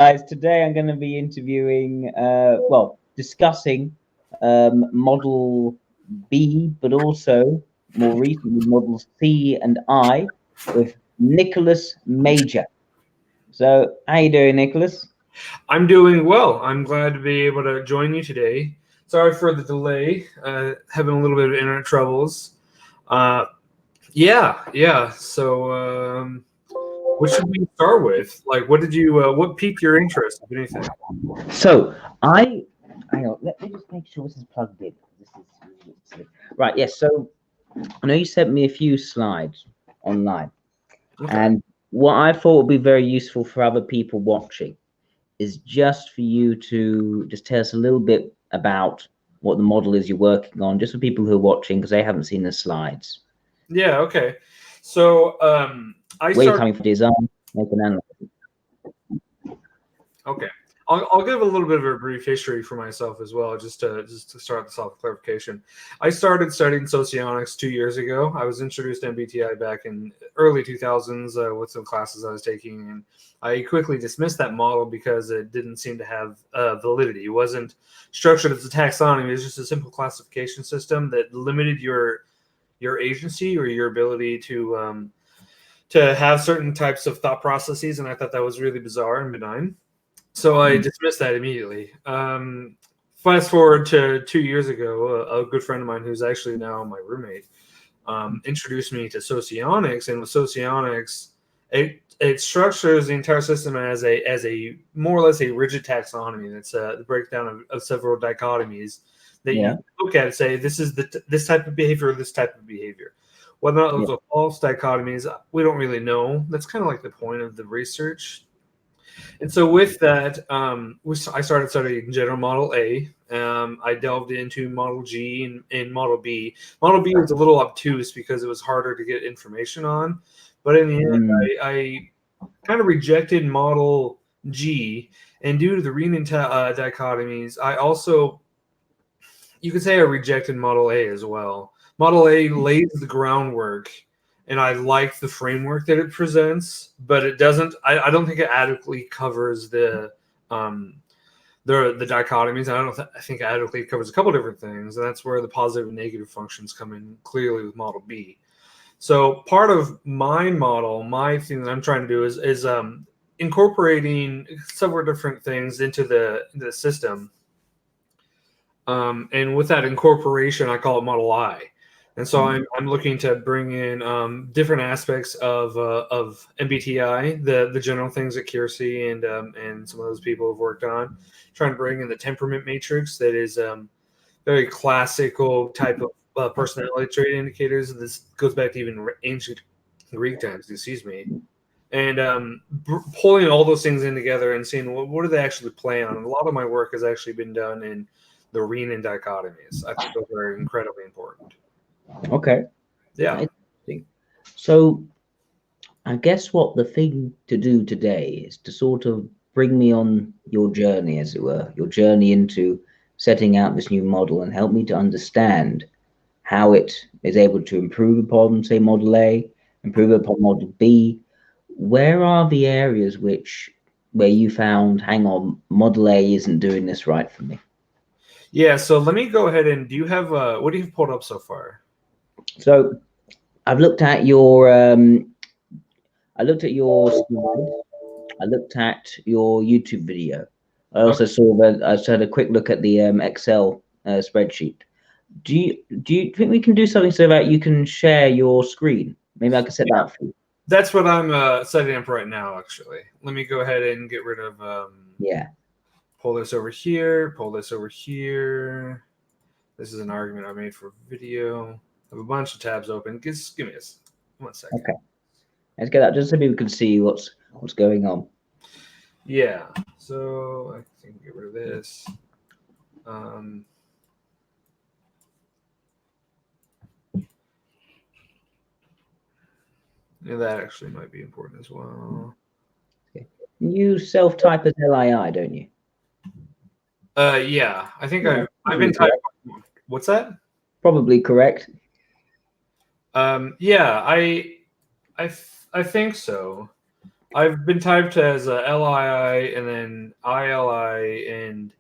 Guys, today I'm going to be interviewing, discussing Model B, but also more recently Model C and I with Nicholas Major. So, how you doing, Nicholas? I'm doing well. I'm glad to be able to join you today. Sorry for the delay. Having a little bit of internet troubles. Yeah. So, what should we start with? Like, what piqued your interest, if anything? So, hang on, let me just make sure this is plugged in. Right, yes. So, I know you sent me a few slides online, Okay. and what I thought would be very useful for other people watching is just for you to just tell us a little bit about what the model is you're working on, just for people who are watching because they haven't seen the slides. Yeah. Okay. So, Where you're coming from, design, make an analysis. Okay. I'll give a little bit of a brief history for myself as well, just to start this off with clarification. I started studying socionics 2 years ago. I was introduced to MBTI back in early 2000s with some classes I was taking, and I quickly dismissed that model because it didn't seem to have validity. It wasn't structured as a taxonomy. It was just a simple classification system that limited your agency or your ability to have certain types of thought processes, and I thought that was really bizarre and benign. So I dismissed that immediately. Fast forward to 2 years ago, a good friend of mine who's actually now my roommate introduced me to socionics, and with socionics, it structures the entire system as a more or less a rigid taxonomy. That's the breakdown of several dichotomies that you look at and say this is this type of behavior or this type of behavior. Whether or not those are false dichotomies, we don't really know. That's kind of like the point of the research. And so with that, I started studying general model A. I delved into model G and model B. Model B was a little obtuse because it was harder to get information on. But in the end, I kind of rejected model G. And due to the Riemann dichotomies, I also, you could say I rejected model A as well. Model A lays the groundwork, and I like the framework that it presents, but it doesn't. I don't think it adequately covers the dichotomies. I think it adequately covers a couple different things, and that's where the positive and negative functions come in clearly with model B. So part of my model, my thing that I'm trying to do is incorporating several different things into the system. And with that incorporation, I call it Model I. And so I'm looking to bring in different aspects of MBTI, the general things that Kiersey and some of those people have worked on, trying to bring in the temperament matrix that is very classical type of personality trait indicators. This goes back to even ancient Greek times, excuse me. And pulling all those things in together and seeing what do they actually play on. And a lot of my work has actually been done in the Riemann dichotomies. I think those are incredibly important. Okay. Yeah. So I guess what the thing to do today is to sort of bring me on your journey, as it were, your journey into setting out this new model and help me to understand how it is able to improve upon, say, Model A, improve upon Model B. Where are the areas where you found, hang on, Model A isn't doing this right for me? Yeah, so let me go ahead and do you have what do you have pulled up so far? So I've looked at your slide. I looked at your YouTube video. I also saw that I had a quick look at the Excel spreadsheet. Do you think we can do something so that you can share your screen? Maybe I can set that up for you. That's what I'm setting up right now, actually. Let me go ahead and get rid of pull this over here, pull this over here. This is an argument I made for video. I have a bunch of tabs open. Just give me this 1 second. Okay. Let's get that just so people can see what's going on. Yeah. So I can get rid of this. Yeah, that actually might be important as well. Okay. You self-type as LII, don't you? Yeah. I think I've been typing. What's that? Probably correct. Yeah, I think so. I've been typed as LII and then ILI, and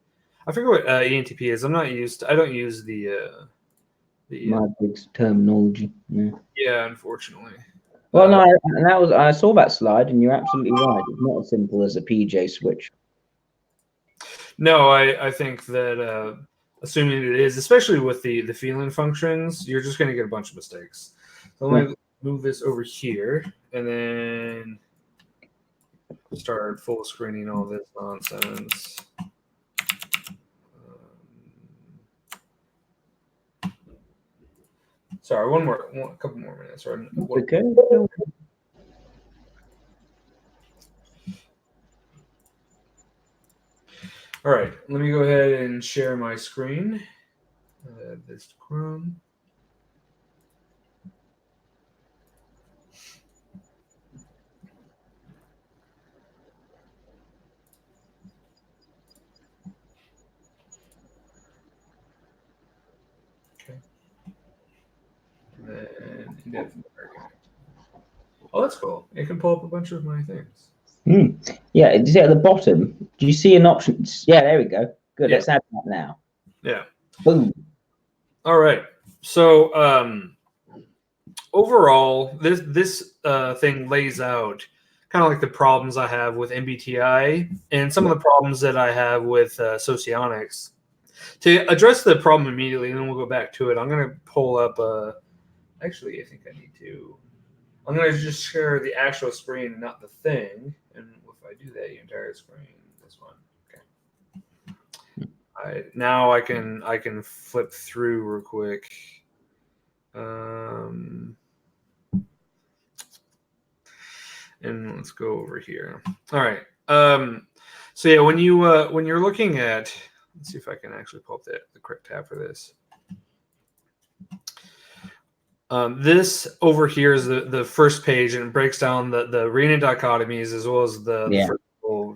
I forget what ENTP is. I don't use the Matrix terminology. Yeah. yeah, unfortunately. Well, no, and that was I saw that slide, and you're absolutely right. It's not as simple as a PJ switch. No, I think that assuming it is, especially with the feeling functions, you're just going to get a bunch of mistakes. So let me move this over here, and then start full screening all this nonsense. Sorry, a couple more minutes. Right? Okay. All right, let me go ahead and share my screen. Add this to Chrome. Okay. And then oh, that's cool. It can pull up a bunch of my things. Yeah, is it at the bottom? Do you see an option? Yeah, there we go. Good. Yeah. Let's add that now. Yeah. Boom. All right. So overall, this thing lays out kind of like the problems I have with MBTI and some of the problems that I have with socionics. To address the problem immediately, and then we'll go back to it, I'm going to pull up actually, I think I need to. I'm going to just share the actual screen, not the thing. And if I do that, the entire screen, this one. Okay. Now I can flip through real quick. And let's go over here. All right. So yeah, when you're looking at, let's see if I can actually pull up the correct tab for this. This over here is the first page, and it breaks down the Renan dichotomies as well as the first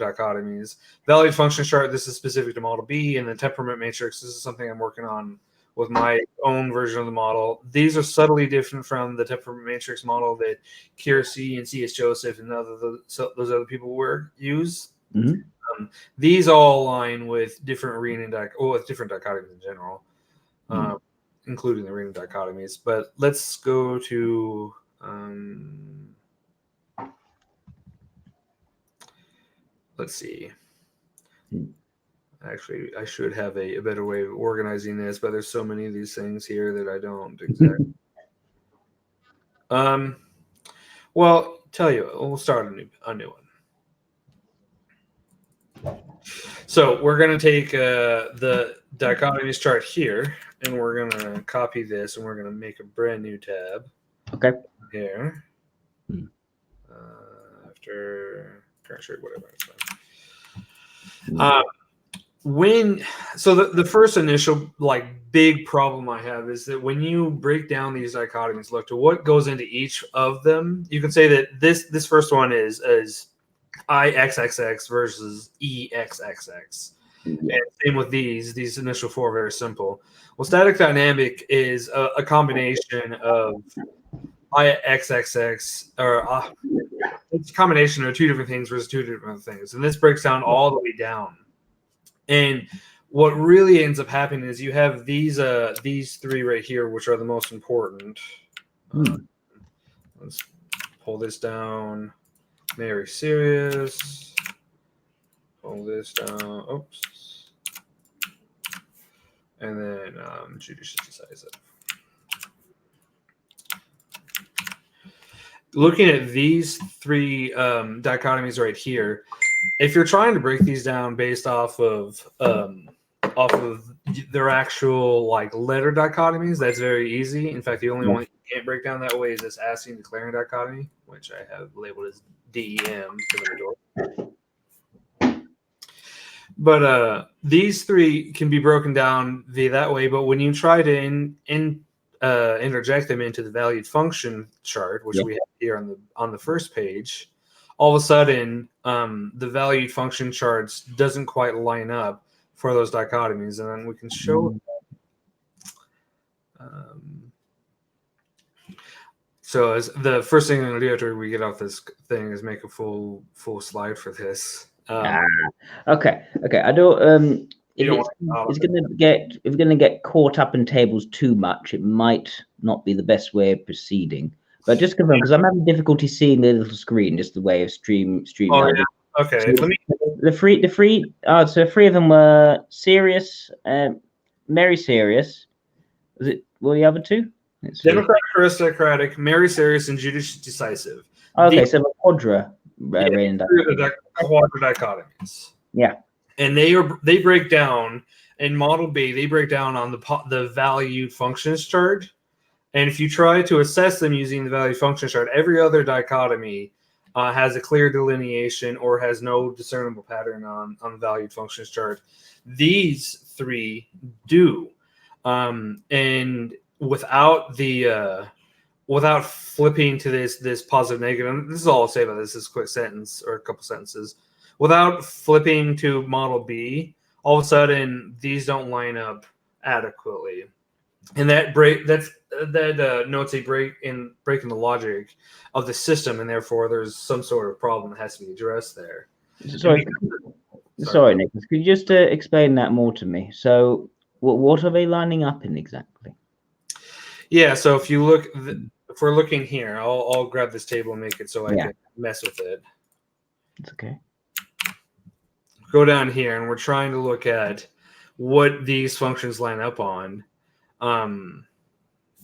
dichotomies. Valued function chart, this is specific to model B, and the temperament matrix, this is something I'm working on with my own version of the model. These are subtly different from the temperament matrix model that Kiersey and C.S. Joseph and those other people use. Mm-hmm. These all align with different Renan with different dichotomies in general. Including the Renan dichotomies. But let's go to let's see. Actually, I should have a better way of organizing this, but there's so many of these things here that I don't exactly. Well, tell you, we'll start a new one. So we're going to take the dichotomies chart here, and we're going to copy this, and we're going to make a brand new tab. Okay. Here. After current shirt, whatever. So the first initial big problem I have is that when you break down these dichotomies, look to what goes into each of them. You can say that this first one is IXXX versus EXXX. And same with these initial four, very simple. Well, static dynamic is a combination of IXXX, or it's a combination of two different things versus two different things. And this breaks down all the way down. And what really ends up happening is you have these three right here, which are the most important. Let's pull this down. Very serious. Pull this down. Oops. And then judicious. Looking at these three dichotomies right here, if you're trying to break these down based off of their actual letter dichotomies, that's very easy. In fact, the only one you can't break down that way is this asking declaring dichotomy, which I have labeled as DEM for the door. But these three can be broken down via that way. But when you try to interject them into the valued function chart, which we have here on the first page, all of a sudden the valued function charts doesn't quite line up for those dichotomies, and then we can show So as the first thing I'm going to do after we get off this thing is make a full slide for this. Okay. I don't. You If don't it's want it's gonna get if we're gonna get caught up in tables too much, it might not be the best way of proceeding. But just confirm, because I'm having difficulty seeing the little screen, just the way of stream. Oh, How yeah. Okay. so the three. So three of them were serious, Mary serious. Was it? Were the other two? Let's see. Democratic, aristocratic, Mary serious, and Judas decisive. Okay, so the quadra reigning the quadra dichotomies. Yeah. And they break down in Model B. They break down on the valued functions chart. And if you try to assess them using the value function chart, every other dichotomy has a clear delineation or has no discernible pattern on the valued functions chart. These three do. And without without flipping to this positive negative, and this is all I'll say about this quick sentence or a couple sentences. Without flipping to Model B, all of a sudden these don't line up adequately. And that notes a break in the logic of the system, and therefore there's some sort of problem that has to be addressed there. Sorry, Nicholas. Could you just explain that more to me? So, what are they lining up in exactly? Yeah. So if you look, if we're looking here, I'll grab this table and make it so I can mess with it. It's okay. Go down here, and we're trying to look at what these functions line up on.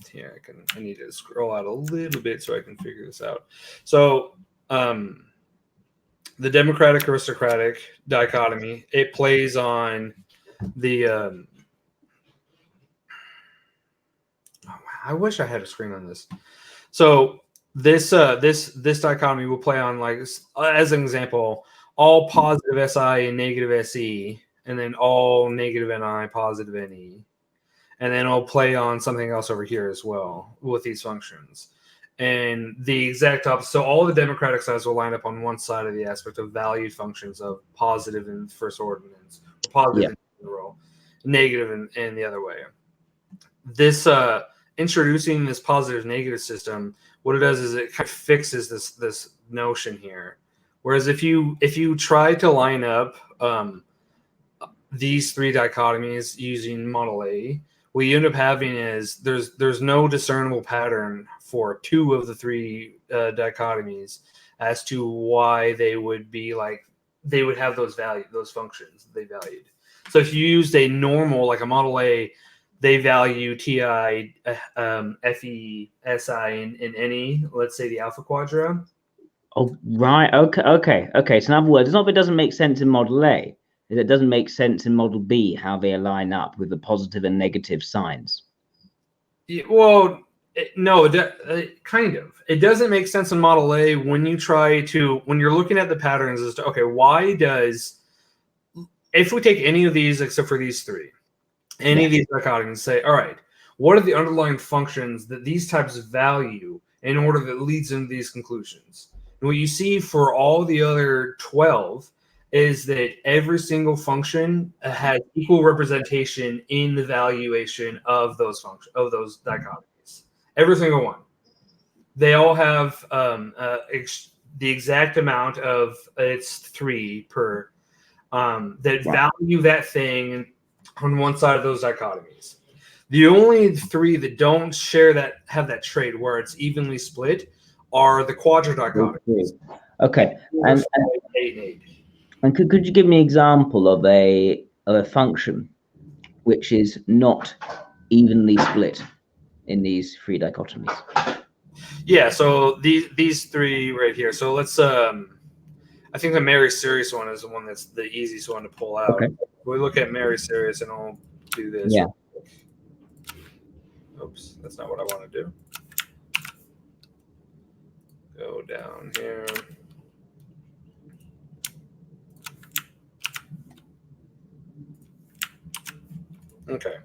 Here I need to scroll out a little bit so I can figure this out. So the democratic aristocratic dichotomy, it plays on the I wish I had a screen on this. So this dichotomy will play on, like, as an example, all positive SI and negative SE, and then all negative NI, positive NE. And then I'll play on something else over here as well with these functions. And the exact opposite. So all the democratic sides will line up on one side of the aspect of valued functions of positive in first ordinance, positive in general, negative in the other way. This introducing this positive negative system, what it does is it kind of fixes this notion here. Whereas if you try to line up these three dichotomies using Model A, what you end up having is there's no discernible pattern for two of the three dichotomies as to why they would be like they would have those functions they valued. So if you used a normal, like a Model A, they value TI, FE, SI, and NE, let's say the alpha quadra. Oh, right. Okay. So in other words, it's not that it doesn't make sense in Model A. It doesn't make sense in Model B how they align up with the positive and negative signs. Yeah, well, no, kind of. It doesn't make sense in Model A when you're looking at the patterns as to, okay, why does, if we take any of these except for these three, any of these dichotomies, say, all right, what are the underlying functions that these types value in order that leads into these conclusions? And what you see for all the other 12 is that every single function has equal representation in the valuation of those dichotomies. Every single one. They all have the exact amount of it's 3 per that value that thing on one side of those dichotomies. The only 3 that don't have that trait where it's evenly split are the quadra dichotomies. Okay. And could you give me an example of a function which is not evenly split in these 3 dichotomies? Yeah, so these 3 right here. So let's I think the Mary serious one is the one that's the easiest one to pull out. Okay. We look at Mary serious, and I'll do this. Yeah. Oops, that's not what I want to do. Go down here. Okay.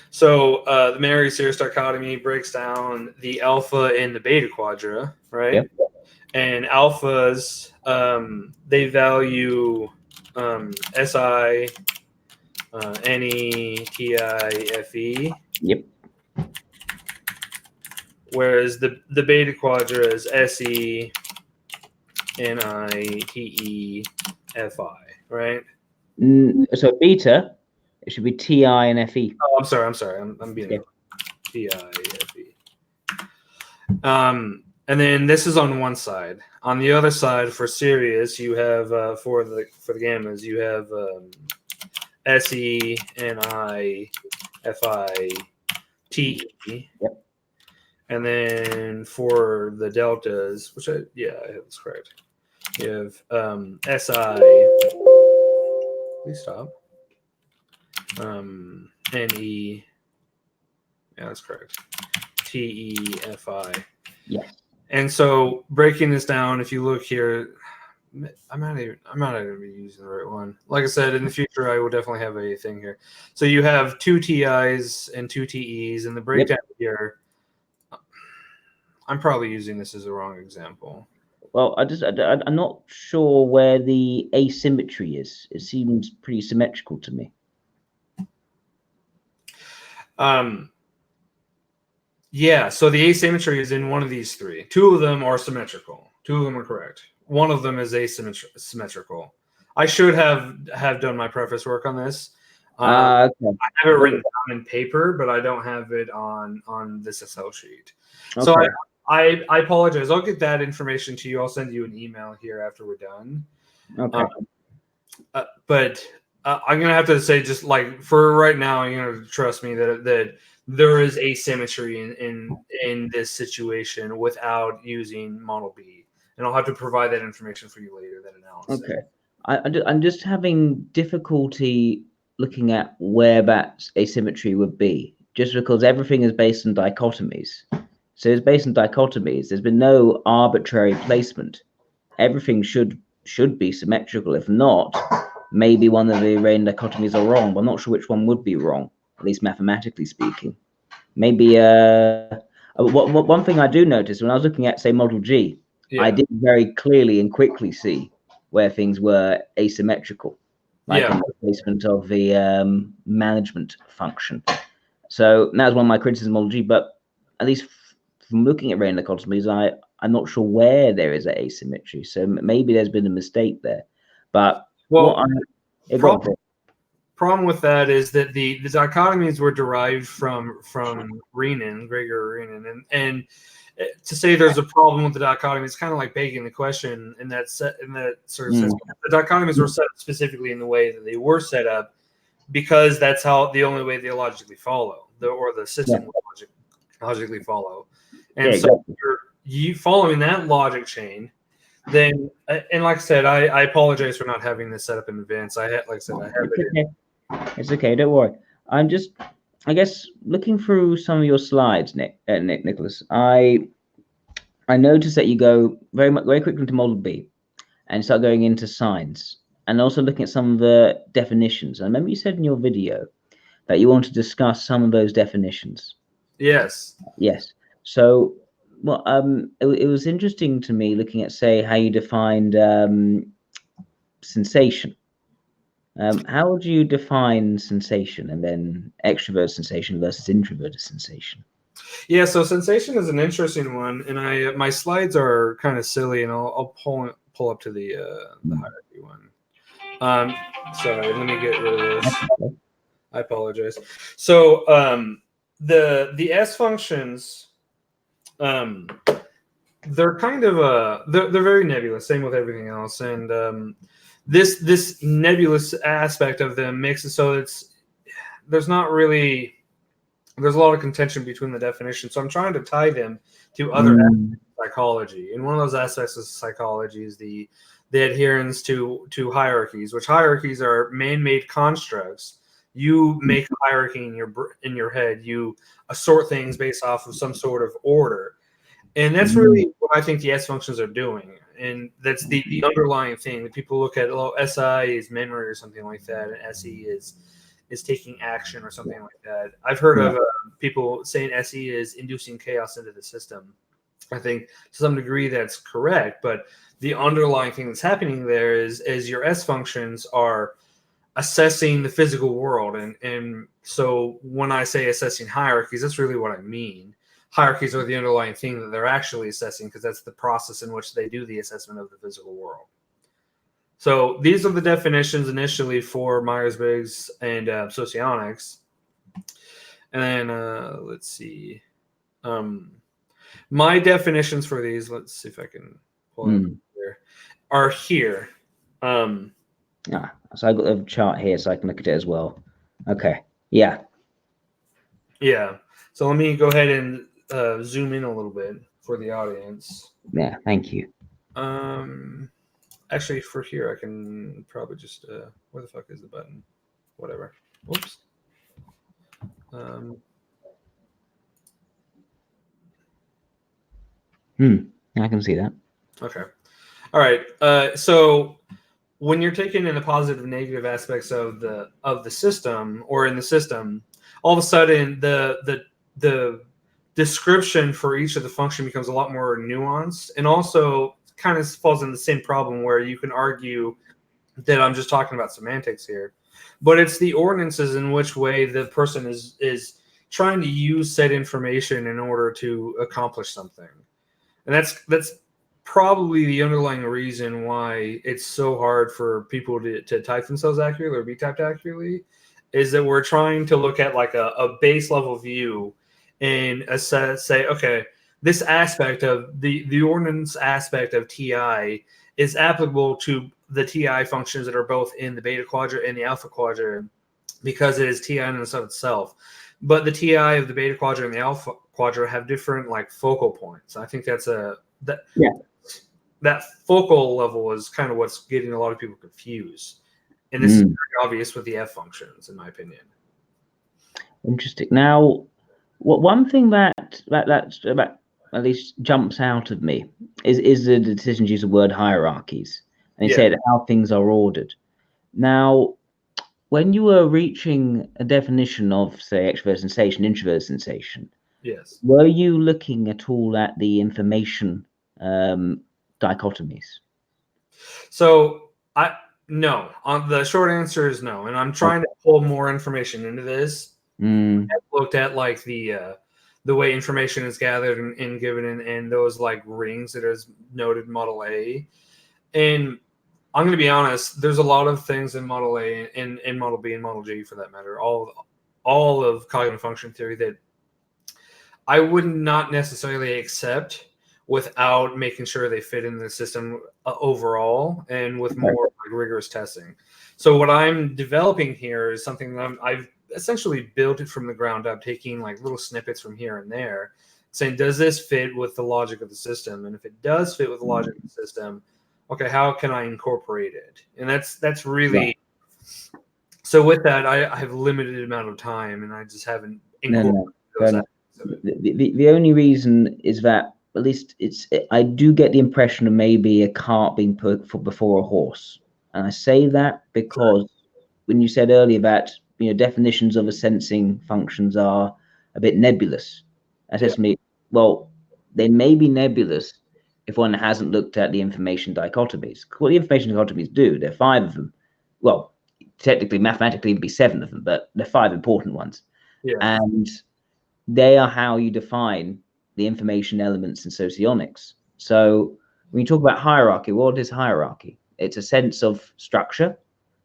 So the Mary serious dichotomy breaks down the alpha and the beta quadra, right? Yep. And alphas, they value SI, NE, TI, FE. Yep. whereas the beta quadra is SENITEFI, right? So beta, it should be TI and FE. Oh, I'm sorry. I'm being TIFE. And then this is on one side. On the other side, for Sirius, you have for the gammas, you have SENIFITE. Yep. And then for the deltas, which that's correct. You have SI. Please stop. NE. Yeah, that's correct. TEFI. Yes. And so breaking this down, if you look here, I'm not even be using the right one. Like I said, in the future, I will definitely have a thing here. So you have 2 TIs and 2 TEs, and the breakdown here. I'm probably using this as a wrong example. Well, I'm not sure where the asymmetry is. It seems pretty symmetrical to me. Yeah, so the asymmetry is in one of these three. 2 of them are symmetrical. 2 of them are correct. One of them is asymmetrical. I should have done my preface work on this. Okay. I have it written down in paper, but I don't have it on this Excel sheet. Okay. So I apologize. I'll get that information to you. I'll send you an email here after we're done. Okay. But I'm gonna have to say, just like for right now, you're gonna trust me that there is asymmetry in this situation without using Model B, and I'll have to provide that information for you later. That analysis. Okay. I'm just having difficulty looking at where that asymmetry would be, just because everything is based on dichotomies. So it's based on dichotomies. There's been no arbitrary placement. Everything should be symmetrical. If not, maybe one of the Rayleigh dichotomies are wrong, but I'm not sure which one would be wrong, at least mathematically speaking. Maybe one thing I do notice when I was looking at, say, Model G, I did very clearly and quickly see where things were asymmetrical, like in the placement of the management function. So that was one of my criticisms of Model G, but at least from looking at Rayleigh dichotomies, I'm not sure where there is an asymmetry. So maybe there's been a mistake there. But problem with that is that the dichotomies were derived from Gregor Renan, and to say there's a problem with the dichotomy is kind of like begging the question in that sort of sense. The dichotomies were set up specifically in the way that they were set up because that's the only way they logically follow, or the system will logically follow. And so you following that logic chain, then, and like I said, I apologize for not having this set up in advance. I have it. It's okay, don't worry. I'm just, I guess, looking through some of your slides, Nicholas. I noticed that you go very quickly into Model B and start going into signs, and also looking at some of the definitions. I remember you said in your video that you want to discuss some of those definitions. Yes. Yes. So, well, it was interesting to me looking at, say, how you defined sensation. How would you define sensation, and then extrovert sensation versus introverted sensation? Yeah, so sensation is an interesting one, and my slides are kind of silly, and I'll pull up to the hierarchy one. Sorry, let me get rid of this. I apologize. So the S functions, they're kind of they're very nebulous. Same with everything else, and this nebulous aspect of them makes it so there's a lot of contention between the definitions. So I'm trying to tie them to other aspects of psychology. And one of those aspects of psychology is the adherence to hierarchies, which hierarchies are man-made constructs. You make a hierarchy in your head. You assort things based off of some sort of order. And that's really what I think the S functions are doing. And that's the underlying thing that people look at. SI is memory or something like that, and SE is taking action or something like that. I've heard of people saying SE is inducing chaos into the system. I think to some degree that's correct, but the underlying thing that's happening there is your S functions are assessing the physical world. And so when I say assessing hierarchies, that's really what I mean. hierarchies are the underlying thing that they're actually assessing, because that's the process in which they do the assessment of the physical world. So these are the definitions initially for Myers-Briggs and socionics. And then let's see. My definitions for these, let's see if I can pull them up here, are here. So I've got a chart here so I can look at it as well. Okay. Yeah. Yeah. So let me go ahead and zoom in a little bit for the audience. Yeah. Thank you. Actually, for here, I can probably just where the fuck is the button? Whatever. Oops. I can see that. Okay. All right. So when you're taking in the positive and negative aspects of the system, or in the system, all of a sudden the description for each of the function becomes a lot more nuanced, and also kind of falls in the same problem where you can argue that I'm just talking about semantics here, but it's the ordinances in which way the person is trying to use said information in order to accomplish something. And that's probably the underlying reason why it's so hard for people to type themselves accurately or be typed accurately, is that we're trying to look at like a base level view and say, okay, this aspect of the ordinance aspect of TI is applicable to the TI functions that are both in the beta quadrant and the alpha quadrant, because it is TI in and of itself. But the TI of the beta quadrant and the alpha quadrant have different like focal points. I think that focal level is kind of what's getting a lot of people confused. And this is very obvious with the F functions, in my opinion. Interesting. Now, one thing that at least jumps out of me is the decision to use the word hierarchies, and you said how things are ordered. Now, when you were reaching a definition of, say, extrovert sensation, introvert sensation, yes, were you looking at all at the information dichotomies? So no. The short answer is no, and I'm trying to pull more information into this. I've looked at like the way information is gathered and given in those like rings that is noted in Model A, and I'm going to be honest. There's a lot of things in Model A and in Model B and Model G, for that matter, all of cognitive function theory, that I would not necessarily accept without making sure they fit in the system overall and with more rigorous testing. So what I'm developing here is something that I've essentially built it from the ground up, taking like little snippets from here and there, saying, does this fit with the logic of the system? And if it does fit with the logic of the system, okay, how can I incorporate it? And that's really so. With that, I have limited amount of time, and I just haven't incorporated those aspects of it. The only reason is that, at least I do get the impression of maybe a cart being put before a horse, and I say that because when you said earlier that definitions of a sensing functions are a bit nebulous, I said to me, well, they may be nebulous if one hasn't looked at the information dichotomies. What the information dichotomies do, there are 5 of them. Well, technically, mathematically, it'd be 7 of them, but they're 5 important ones. And they are how you define the information elements in socionics. So when you talk about hierarchy, what is hierarchy? It's a sense of structure.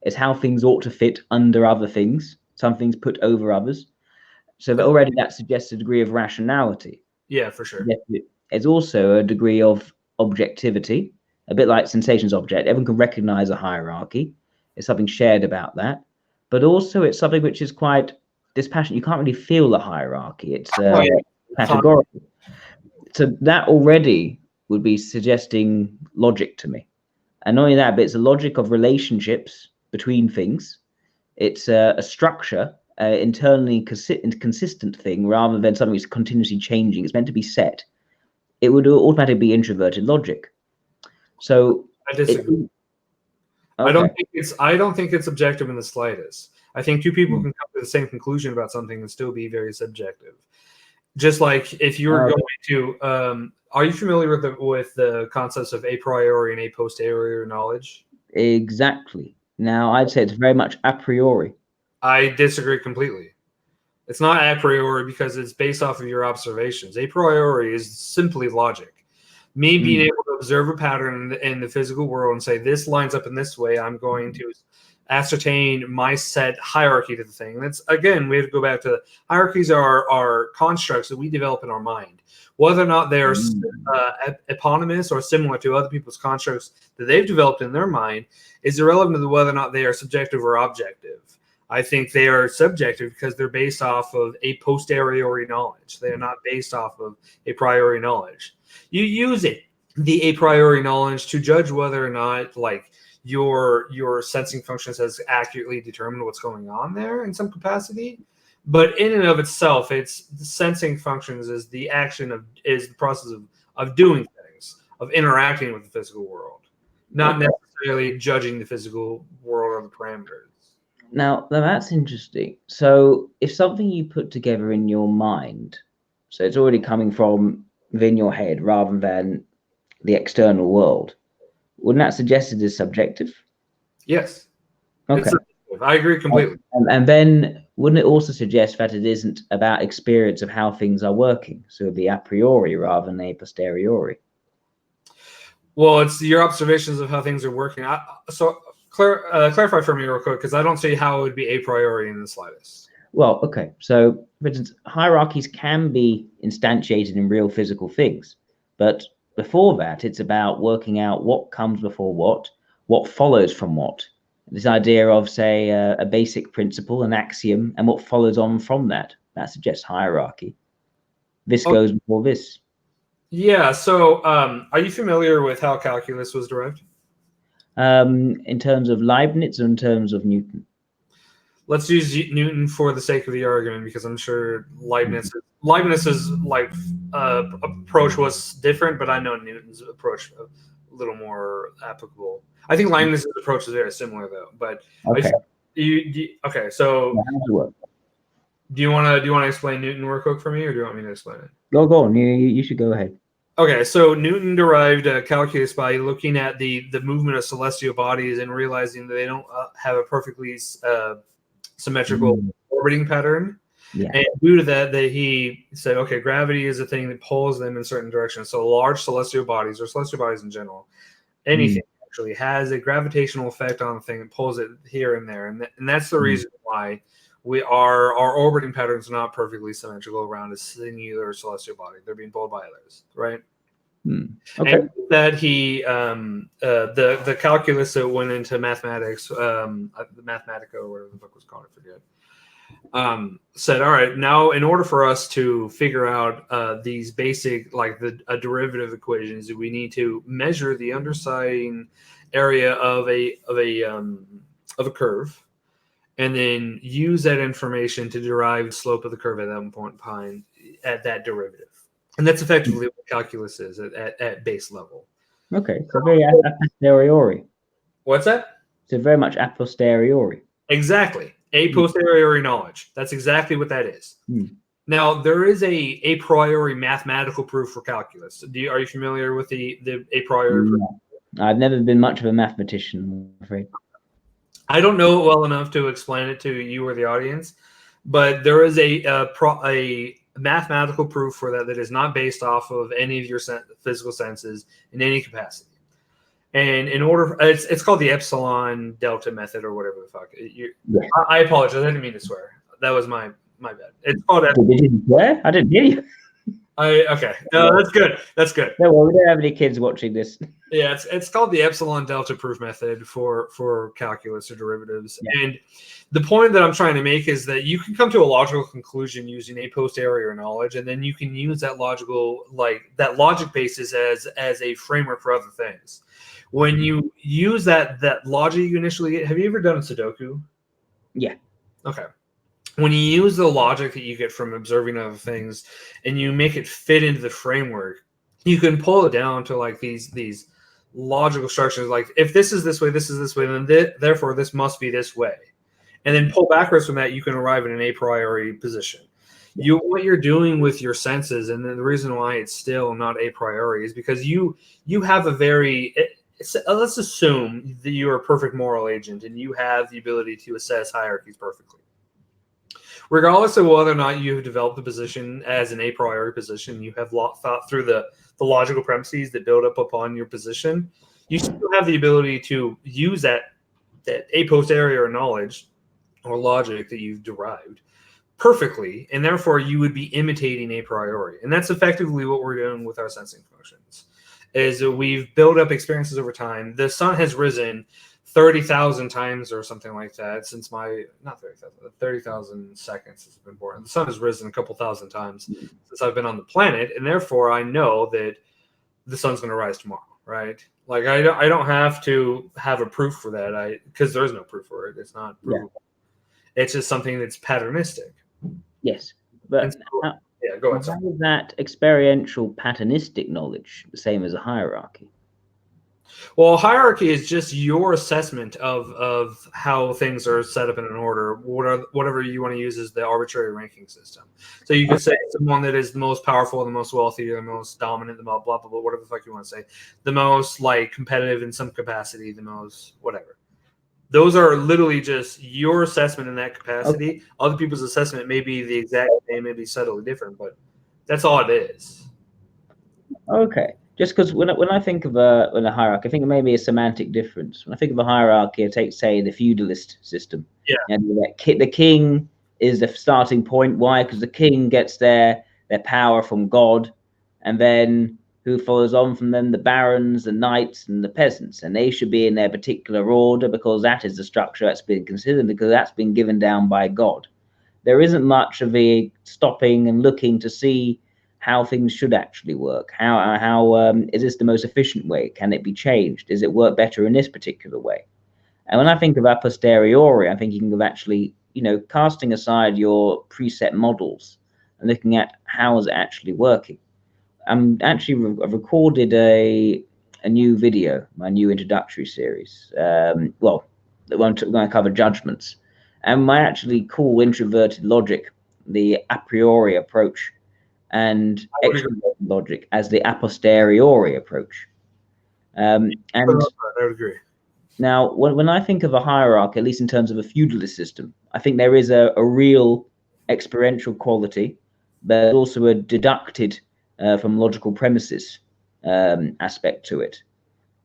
It's how things ought to fit under other things. Some things put over others. So already that suggests a degree of rationality. Yeah, for sure. It's also a degree of objectivity, a bit like sensations object. Everyone can recognize a hierarchy. There's something shared about that. But also it's something which is quite dispassionate. You can't really feel the hierarchy. It's categorical. So that already would be suggesting logic to me. And not only that, but it's a logic of relationships between things. It's a structure, internally consistent thing, rather than something that's continuously changing. It's meant to be set. It would automatically be introverted logic. So I disagree. I don't think it's objective in the slightest. I think two people can come to the same conclusion about something and still be very subjective. Just like if you were going to, are you familiar with the concepts of a priori and a posteriori knowledge? Exactly. Now, I'd say it's very much a priori. I disagree completely. It's not a priori because it's based off of your observations. A priori is simply logic. Me being able to observe a pattern in the physical world and say, this lines up in this way, I'm going to ascertain my set hierarchy to the thing. That's, again, we have to go back to hierarchies are constructs that we develop in our mind. Whether or not they're eponymous or similar to other people's constructs that they've developed in their mind is irrelevant to whether or not they are subjective or objective. I think they are subjective because they're based off of a posteriori knowledge. They are not based off of a priori knowledge. You use the a priori knowledge to judge whether or not like your sensing functions has accurately determined what's going on there in some capacity. But in and of itself, it's the sensing functions is the process of doing things, of interacting with the physical world, not necessarily judging the physical world or the parameters. Now that's interesting. So if something you put together in your mind, so it's already coming from within your head rather than the external world, wouldn't that suggest it is subjective? Yes. Okay. I agree completely. And then wouldn't it also suggest that it isn't about experience of how things are working? So it'd be a priori rather than a posteriori. Well, it's your observations of how things are working. Clarify for me real quick, because I don't see how it would be a priori in the slightest. Well, okay. So, for instance, hierarchies can be instantiated in real physical things. But before that, it's about working out what comes before what follows from what. This idea of, say, a basic principle, an axiom, and what follows on from that. That suggests hierarchy. This goes before this. Yeah. So are you familiar with how calculus was derived? In terms of Leibniz or in terms of Newton? Let's use Newton for the sake of the argument, because I'm sure Leibniz's like approach was different, but I know Newton's approach a little more applicable. I think Leibniz's approach is very similar, though. But okay, so do you want to explain Newton real quick for me, or do you want me to explain it? Go on. You should go ahead. Okay, so Newton derived calculus by looking at the movement of celestial bodies and realizing that they don't have a perfectly symmetrical orbiting pattern. Yeah. And due to that, he said, okay, gravity is a thing that pulls them in certain directions. So large celestial bodies, or celestial bodies in general, anything actually has a gravitational effect on the thing and pulls it here and there. And that's the reason why our orbiting patterns are not perfectly symmetrical around a singular celestial body. They're being pulled by others, right? Okay. And that he the calculus that went into mathematics, the Mathematica or whatever the book was called, I forget. Said, all right, now in order for us to figure out these basic, like a derivative equations, we need to measure the underside area of a curve, and then use that information to derive the slope of the curve at that point in time at that derivative. And that's effectively what calculus is at base level. Okay, so very a posteriori. What's that? So very much a posteriori. Exactly. A posteriori knowledge. That's exactly what that is. Now, there is a priori mathematical proof for calculus. Are you familiar with the a priori proof? I've never been much of a mathematician, I'm afraid. I don't know it well enough to explain it to you or the audience, but there is a mathematical proof for that is not based off of any of your physical senses in any capacity. And in order, it's called the epsilon delta method or whatever the fuck. I apologize. I didn't mean to swear. That was my bad. It's called. Did you swear? I didn't hear you. Okay. No, that's good. That's good. No, well, we don't have any kids watching this. Yeah, it's called the epsilon delta proof method for calculus or derivatives. Yeah. And the point that I'm trying to make is that you can come to a logical conclusion using a posterior knowledge, and then you can use that logic basis as a framework for other things. When you use that logic you initially get, have you ever done a Sudoku? Yeah. Okay. When you use the logic that you get from observing other things and you make it fit into the framework, you can pull it down to like these logical structures. Like if this is this way, then therefore this must be this way. And then pull backwards from that, you can arrive at an a priori position. What you're doing with your senses, and then the reason why it's still not a priori is because you have a very let's assume that you're a perfect moral agent and you have the ability to assess hierarchies perfectly. regardless of whether or not you have developed the position as an a priori position, you have thought through the logical premises that build up upon your position, you still have the ability to use that a posteriori knowledge or logic that you've derived perfectly, and therefore you would be imitating a priori. And that's effectively what we're doing with our sensing functions, is that we've built up experiences over time. The sun has risen 30,000 times or something like that since not 30,000, 30,000 seconds has been born. The sun has risen a couple thousand times since I've been on the planet, and therefore I know that the sun's going to rise tomorrow, right? Like I don't have to have a proof for that, because there is no proof for it. It's not provable. Yeah. It's just something that's patternistic. Yes, but so, go ahead. How is that experiential patternistic knowledge the same as a hierarchy? Well, hierarchy is just your assessment of how things are set up in an order. Whatever you want to use as the arbitrary ranking system. So you could say someone that is the most powerful, the most wealthy, the most dominant, the most blah blah blah, whatever the fuck you want to say, the most like competitive in some capacity, the most whatever. Those are literally just your assessment in that capacity. Okay. Other people's assessment may be the exact same, may be subtly different, but that's all it is. Okay. Just because when I think of a hierarchy, I think it may be a semantic difference. When I think of a hierarchy, I take, say, the feudalist system. Yeah. And the king is the starting point. Why? Because the king gets their power from God, and then who follows on from them? The barons, the knights, and the peasants, and they should be in their particular order because that is the structure that's been considered, because that's been given down by God. There isn't much of a stopping and looking to see how things should actually work. How is this the most efficient way? Can it be changed? Does it work better in this particular way? And when I think of a posteriori, I'm thinking of actually, casting aside your preset models and looking at how is it actually working. I've recorded a new video, my new introductory series. I'm going to cover judgments, and I actually call introverted logic the a priori approach, and extroverted logic as the a posteriori approach. And I would agree. Now, when I think of a hierarchy, at least in terms of a feudalist system, I think there is a real experiential quality, but also a deducted from logical premises aspect to it.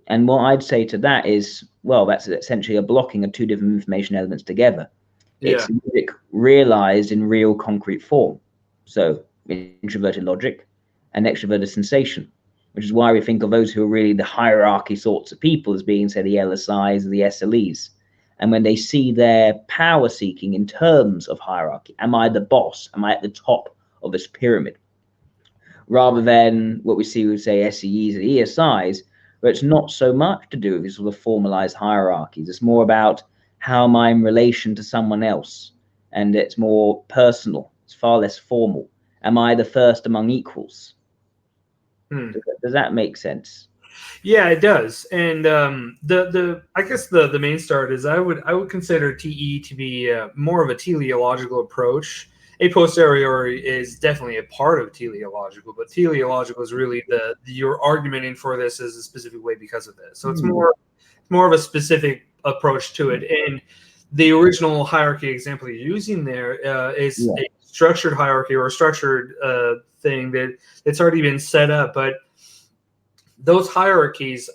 And what I'd say to that is, well, that's essentially a blocking of two different information elements together. Yeah. It's logic realized in real concrete form. So introverted logic and extroverted sensation, which is why we think of those who are really the hierarchy sorts of people as being, say, the LSIs or the SLEs. And when they see their power seeking in terms of hierarchy, am I the boss? Am I at the top of this pyramid? Rather than what we see with, say, SEEs and ESIs, where it's not so much to do with these sort of formalized hierarchies. It's more about how am I in relation to someone else? And it's more personal. It's far less formal. Am I the first among equals? Does that make sense? Yeah, it does. And I guess the main start is I would consider TE to be more of a teleological approach. A posteriori is definitely a part of teleological, but teleological is really you're argumenting for this as a specific way because of this. So it's more of a specific approach to it. And the original hierarchy example you're using there is a structured hierarchy or a structured thing that's already been set up. But those hierarchies,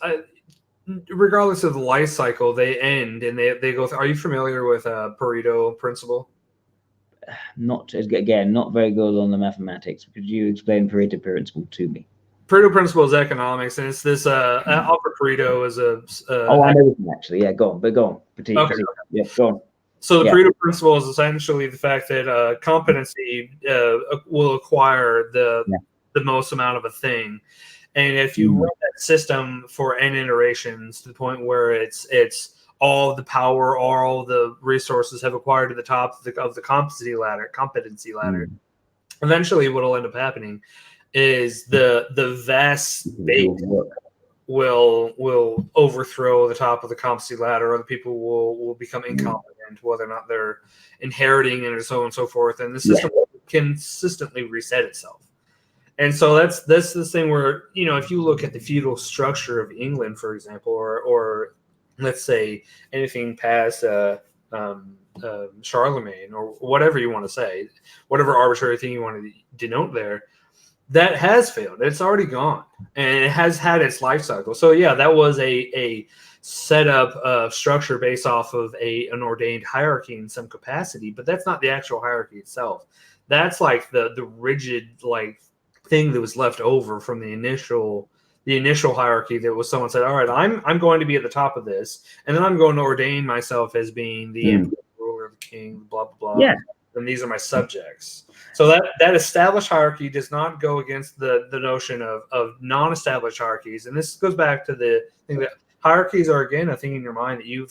regardless of the life cycle, they end and they go through. Are you familiar with Pareto principle? Not very good on the mathematics. Could you explain Pareto principle to me? Pareto principle is economics, and it's this Alfred Pareto is a. I know this actually. Yeah, go on. Okay. Yeah, go on. So the Pareto principle is essentially the fact that competency will acquire the most amount of a thing, and if you run that system for n iterations to the point where it's all the power, all the resources have acquired to the top of the competency ladder. Eventually, what will end up happening is the vast base will overthrow the top of the competency ladder. Other people will become incompetent, whether or not they're inheriting it, and so on and so forth. And the system will consistently reset itself. And so that's this thing where, if you look at the feudal structure of England, for example, or let's say anything past Charlemagne, or whatever you want to say, whatever arbitrary thing you want to denote there, that has failed. It's already gone, and it has had its life cycle. So yeah, that was a setup of structure based off of an ordained hierarchy in some capacity, but that's not the actual hierarchy itself. That's like the rigid like thing that was left over from the initial hierarchy. That was someone said, all right, I'm going to be at the top of this, and then I'm going to ordain myself as being the emperor, ruler, the king, blah blah blah. Yeah. And these are my subjects. So that established hierarchy does not go against the notion of non-established hierarchies. And this goes back to the thing that hierarchies are, again, a thing in your mind that you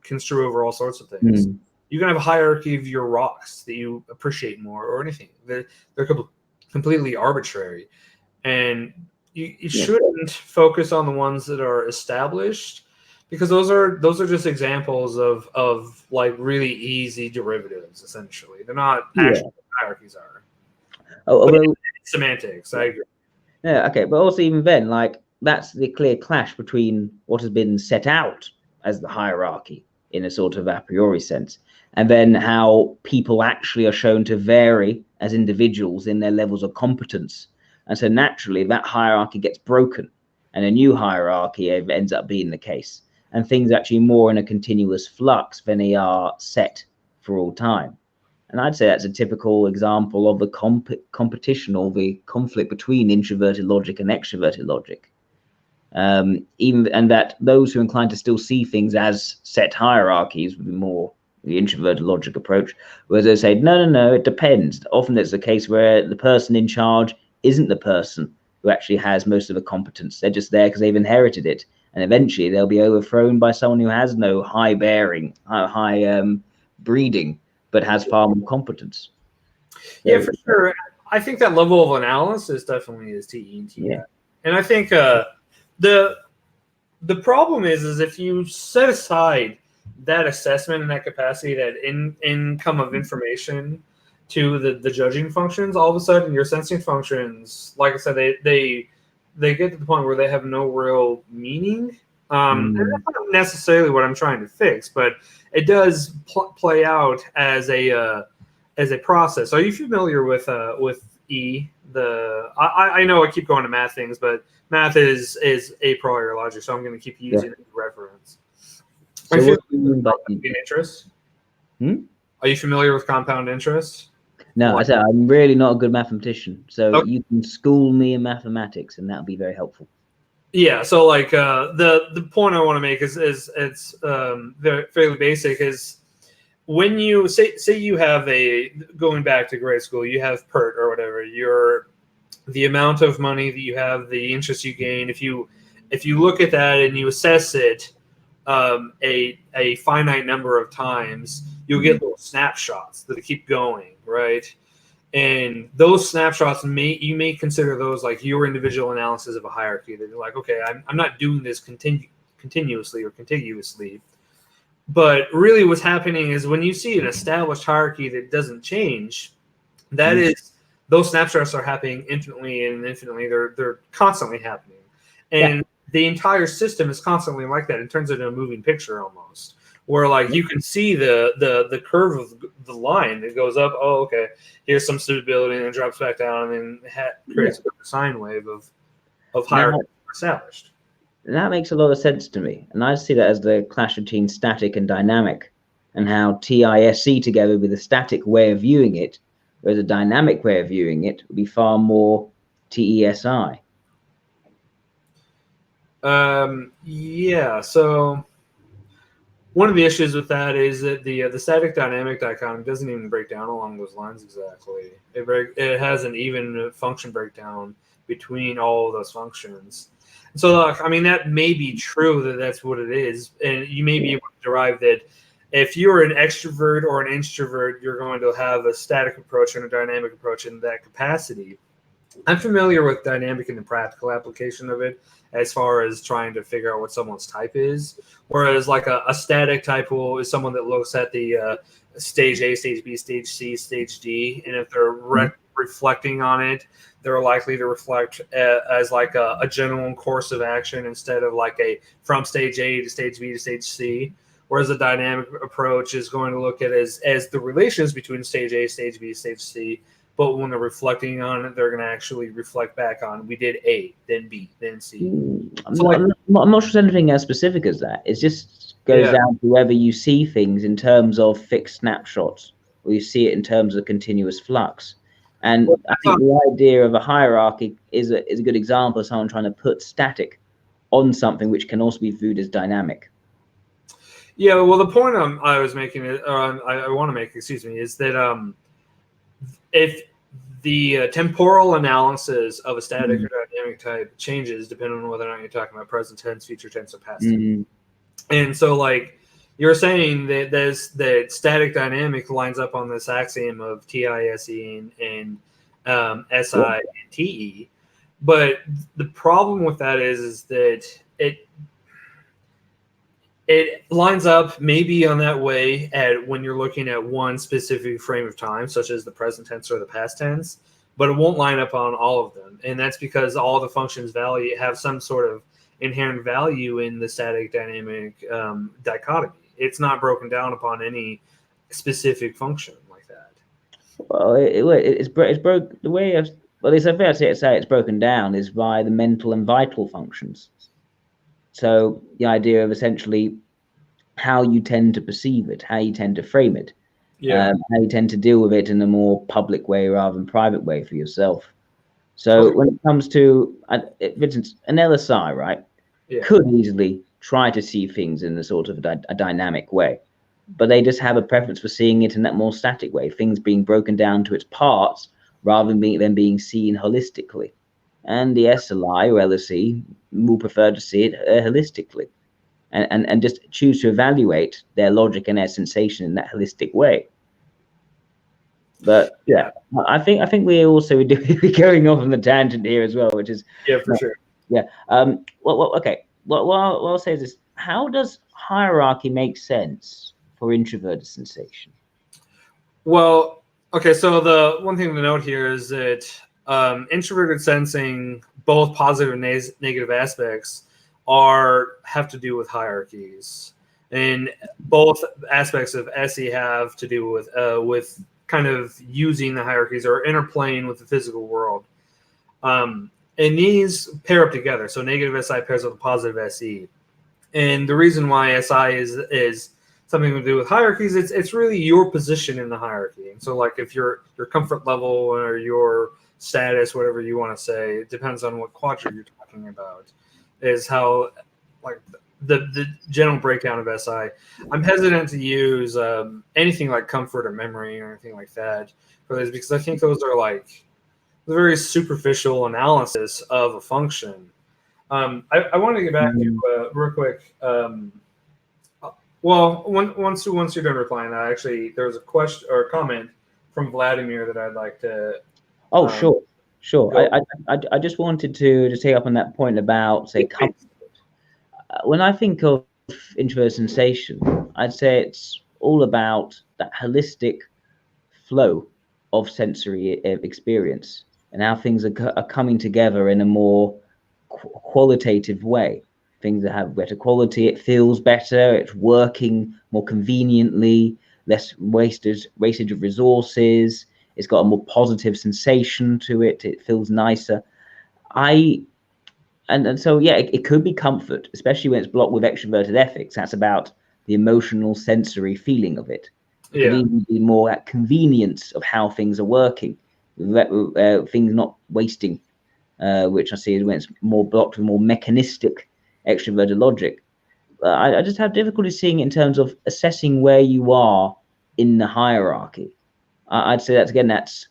construe over all sorts of things. You can have a hierarchy of your rocks that you appreciate more, or anything. They're completely arbitrary. And you shouldn't focus on the ones that are established, because those are just examples of like really easy derivatives. Essentially, they're not actually hierarchies are. Well, semantics. I agree. Yeah. Okay. But also, even then, like, that's the clear clash between what has been set out as the hierarchy in a sort of a priori sense, and then how people actually are shown to vary as individuals in their levels of competence. And so naturally, that hierarchy gets broken, and a new hierarchy ends up being the case. And things are actually more in a continuous flux than they are set for all time. And I'd say that's a typical example of the competition, or the conflict between introverted logic and extroverted logic. And that those who are inclined to still see things as set hierarchies would be more the introverted logic approach, whereas they say, no, it depends. Often it's the case where the person in charge isn't the person who actually has most of the competence. They're just there because they've inherited it. And eventually they'll be overthrown by someone who has no high bearing, high breeding, but has far more competence. Yeah, for sure. I think that level of analysis definitely is TE and TI. Yeah. And I think the problem is if you set aside that assessment and that capacity, that income of information to the judging functions, all of a sudden your sensing functions, like I said, they get to the point where they have no real meaning. And that's not necessarily what I'm trying to fix, but it does play out as a process. Are you familiar with E? I know I keep going to math things, but math is a priori logic, so I'm going to keep using it as reference. So what do you mean by interest? Are you familiar with compound interest? No, I said I'm really not a good mathematician, so you can school me in mathematics, and that would be very helpful. Yeah, so like the point I want to make is it's fairly basic. Is when you say you have going back to grade school, you have PERT or whatever, the amount of money that you have, the interest you gain. If you look at that and you assess it a finite number of times, you'll get little snapshots that keep going, right? And those snapshots you may consider those like your individual analysis of a hierarchy. That you're like, okay, I'm not doing this continuously or contiguously. But really what's happening is when you see an established hierarchy that doesn't change, that is, those snapshots are happening infinitely and infinitely. They're constantly happening. And the entire system is constantly like that. It turns into a moving picture almost, where like you can see the curve of the line that goes up. Oh, okay, here's some stability, and then drops back down, and then creates a sine wave of hierarchy established. That makes a lot of sense to me, and I see that as the clash between static and dynamic, and how TISC together with a static way of viewing it, whereas a dynamic way of viewing it would be far more TESI. Yeah, so one of the issues with that is that the static dynamic dichotomy doesn't even break down along those lines exactly. It has an even function breakdown between all of those functions. So, I mean, that may be true that that's what it is, and you may be able to derive that if you're an extrovert or an introvert, you're going to have a static approach and a dynamic approach in that capacity. I'm familiar with dynamic in the practical application of it as far as trying to figure out what someone's type is. Whereas like a static type is someone that looks at the stage A, stage B, stage C, stage D. And if they're reflecting on it, they're likely to reflect as like a general course of action instead of like a from stage A to stage B to stage C. whereas a dynamic approach is going to look at as the relations between stage A, stage B, stage C. But when they're reflecting on it, they're going to actually reflect back on, we did A, then B, then C. I'm not sure anything as specific as that. It just goes down to whether you see things in terms of fixed snapshots or you see it in terms of continuous flux. And I think the idea of a hierarchy is a good example of someone trying to put static on something which can also be viewed as dynamic. Yeah, well, the point I was making, I want to make, excuse me, is that if the temporal analysis of a static or dynamic type changes depending on whether or not you're talking about present tense, future tense, or past tense. And so, like, you're saying that that static dynamic lines up on this axiom of TISE and SI and TE. But the problem with that is that it lines up maybe on that way at when you're looking at one specific frame of time, such as the present tense or the past tense, but it won't line up on all of them. And that's because all the functions value have some sort of inherent value in the static dynamic dichotomy. It's not broken down upon any specific function like that. Well, it's broke the way of, well, it's a fair to say it's broken down is by the mental and vital functions. So the idea of essentially how you tend to perceive it, how you tend to frame it, how you tend to deal with it in a more public way rather than private way for yourself. So when it comes to, for instance, an LSI, right, could easily try to see things in a sort of a dynamic way, but they just have a preference for seeing it in that more static way, things being broken down to its parts rather than them being seen holistically. And the SLI or LSE will prefer to see it holistically and just choose to evaluate their logic and their sensation in that holistic way. But yeah, I think we're also going off on the tangent here as well, which is for sure. Yeah. Okay. What I'll say is this: how does hierarchy make sense for introverted sensation? Well, okay. So the one thing to note here is that introverted sensing, both positive and negative aspects, have to do with hierarchies, and both aspects of SE have to do with kind of using the hierarchies or interplaying with the physical world. And these pair up together. So negative SI pairs with a positive SE. And the reason why SI is something to do with hierarchies, it's really your position in the hierarchy. And so, like, if your comfort level or your status, whatever you want to say, it depends on what quadrant you're talking about, is how, like, the general breakdown of SI. I'm hesitant to use anything like comfort or memory or anything like that for this, because I think those are like the very superficial analysis of a function. I want to get back to real quick. Well, once you're done replying, there was a question or a comment from Vladimir that I'd like to. Oh, sure. I just wanted to take up on that point about, say, comfort. When I think of introverted sensation, I'd say it's all about that holistic flow of sensory experience and how things are coming together in a more qualitative way. Things that have better quality, it feels better, it's working more conveniently, less wastage of resources, it's got a more positive sensation to it, it feels nicer. And so, yeah, it could be comfort, especially when it's blocked with extroverted ethics. That's about the emotional, sensory feeling of it. It could even be more at convenience of how things are working, things not wasting, which I see is when it's more blocked with more mechanistic extroverted logic. I just have difficulty seeing it in terms of assessing where you are in the hierarchy. I'd say that's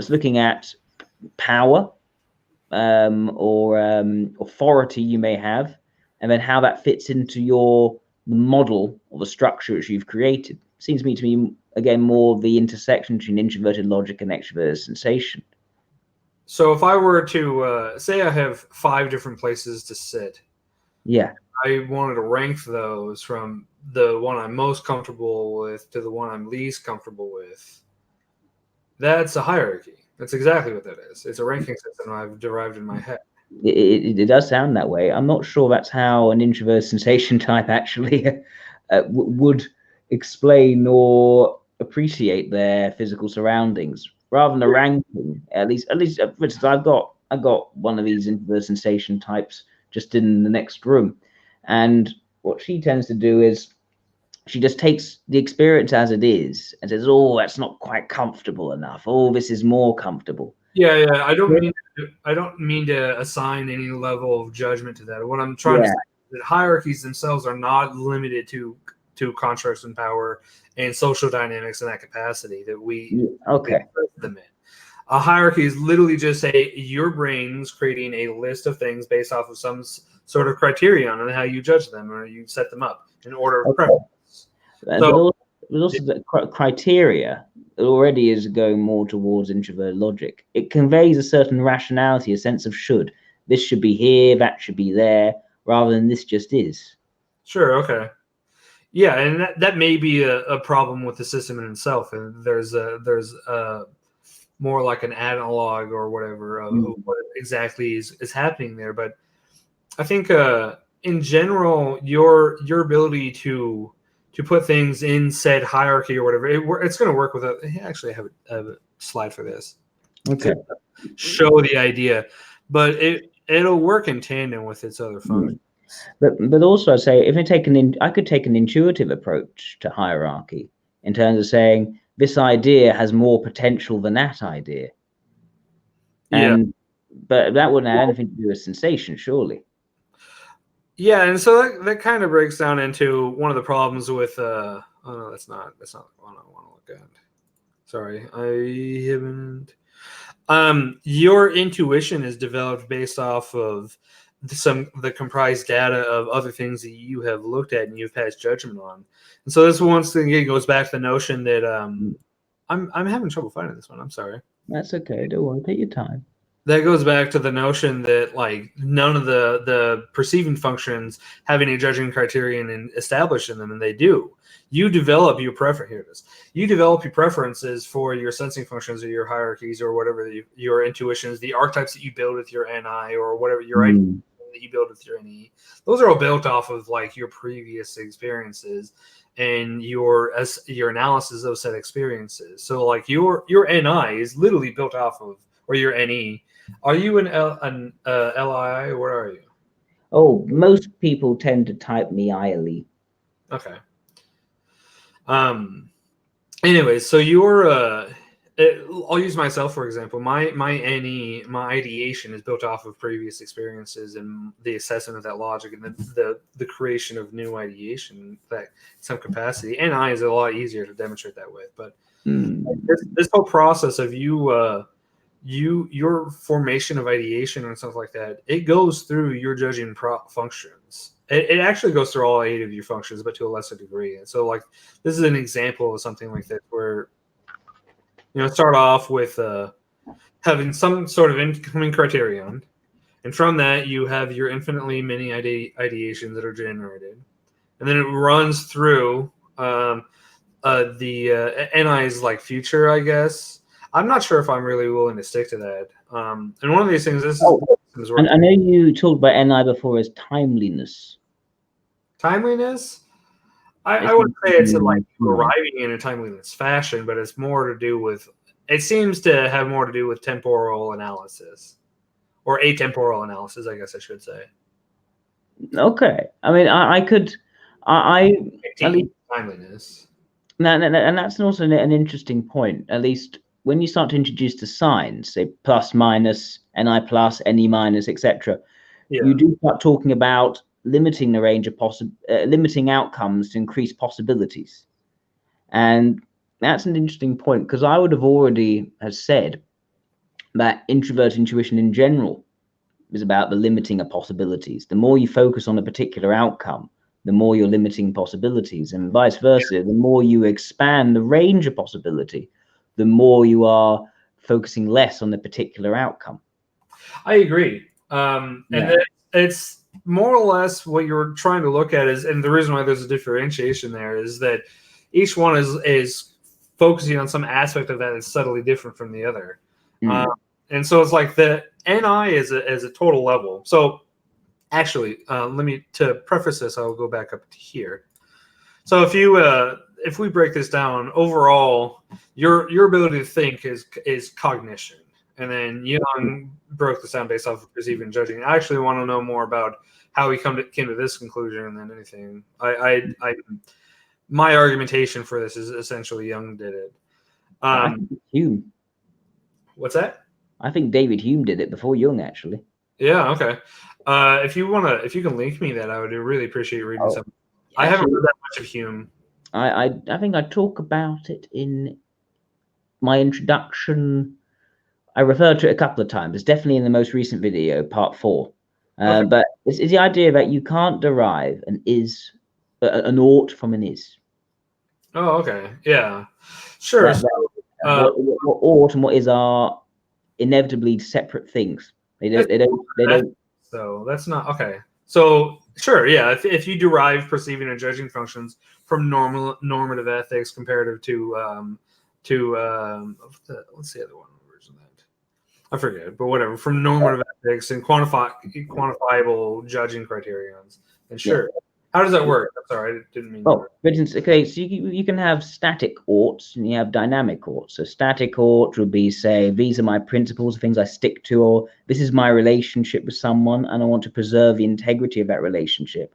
looking at power, or authority you may have, and then how that fits into the model or the structure which you've created. Seems to me again more the intersection between introverted logic and extroverted sensation. So if I were to say I have 5 different places to sit, I wanted to rank those from the one I'm most comfortable with to the one I'm least comfortable with. That's a hierarchy. That's exactly what that is. It's a ranking system I've derived in my head. It does sound that way. I'm not sure that's how an introverted sensation type actually would explain or appreciate their physical surroundings rather than a ranking. At least, for instance, I got one of these introverted sensation types just in the next room, and what she tends to do is she just takes the experience as it is and says, "Oh, that's not quite comfortable enough. Oh, this is more comfortable." Yeah. I don't mean to assign any level of judgment to that. What I'm trying to say is that hierarchies themselves are not limited to constructs and power and social dynamics in that capacity that we express them in. A hierarchy is literally just your brain's creating a list of things based off of some sort of criterion on how you judge them or you set them up in order of preference. So, but also the criteria already is going more towards introverted logic. It conveys a certain rationality, a sense of should. This should be here, that should be there, rather than this just is. Sure, okay. Yeah, and that may be a problem with the system in itself. And there's more like an analog or whatever of what exactly is happening there. But I think in general, your ability to put things in said hierarchy or whatever, it's going to work with actually, I have a slide for this. Okay. To show the idea, but it'll work in tandem with its other functions. But also, I'd say if I could take an intuitive approach to hierarchy in terms of saying this idea has more potential than that idea. But that wouldn't have anything to do with sensation, surely. Yeah, and so that kind of breaks down into one of the problems with oh no, that's not what I want to look at. Sorry, I haven't. Your intuition is developed based off of the comprised data of other things that you have looked at and you've passed judgment on. And so this once again goes back to the notion that I'm having trouble finding this one. I'm sorry. That's okay. Don't worry. Take your time. That goes back to the notion that like none of the perceiving functions have any judging criterion and established in them, and they do. You develop your preference. Here it is. You develop your preferences for your sensing functions or your hierarchies or whatever your intuitions, the archetypes that you build with your NI or whatever your idea that you build with your NE. Those are all built off of like your previous experiences and your analysis of said experiences. So like your NI is literally built off of, or your NE. Are you an LI? Where are you? Oh, most people tend to type me ILE. Okay. Anyway, so I'll use myself for example. My NE, my ideation is built off of previous experiences and the assessment of that logic and the creation of new ideation that some capacity. NI is a lot easier to demonstrate that with, but this whole process of your formation of ideation and stuff like that, it goes through your judging functions. It actually goes through all 8 of your functions, but to a lesser degree. And so, like, this is an example of something like this where, start off with having some sort of incoming criterion, and from that you have your infinitely many ideations that are generated, and then it runs through the NI's like future, I guess. I'm not sure if I'm really willing to stick to that. And one of these things, and I know you talked about NI before as timeliness. Timeliness? I wouldn't say it's like arriving in a timeliness fashion, but it's more to do with, it seems to have more to do with temporal analysis or atemporal analysis, I guess I should say. Okay. I mean, timeliness. And that's also an interesting point, at least when you start to introduce the signs, say plus, minus, NI plus, NE minus, etc. You do start talking about limiting the range of limiting outcomes to increase possibilities. And that's an interesting point, because I would have already said that introverted intuition in general is about the limiting of possibilities. The more you focus on a particular outcome, the more you're limiting possibilities, and vice versa. The more you expand the range of possibility, the more you are focusing less on the particular outcome. I agree. And it's more or less what you're trying to look at is, and the reason why there's a differentiation there is that each one is focusing on some aspect of that that's subtly different from the other. And so it's like the NI is a total level. So actually, to preface this, I'll go back up to here. So if we break this down, overall, your ability to think is cognition, and then Jung broke this down based off of perceiving and judging. I actually want to know more about how he came to this conclusion than anything. My argumentation for this is essentially Jung did it. I think Hume. What's that? I think David Hume did it before Jung, actually. Yeah. Okay. If you can link me that, I would really appreciate reading something. I haven't read that much of Hume. I think I talk about it in my introduction. I referred to it a couple of times. It's definitely in the most recent video, part 4. Okay. But it's the idea that you can't derive an ought from an is. Oh, okay. Yeah. Sure. What ought and what is are inevitably separate things. They don't. So that's not okay. So sure, yeah. If you derive perceiving and judging functions from normative ethics comparative to what's the other one version of that? I forget, but whatever. From normative ethics and quantifiable judging criterions, and sure. Yeah. How does that work? I'm sorry, I didn't mean. Oh, for instance, okay, so you can have static oughts and you have dynamic oughts. So static ought would be, say, these are my principles, the things I stick to, or this is my relationship with someone and I want to preserve the integrity of that relationship.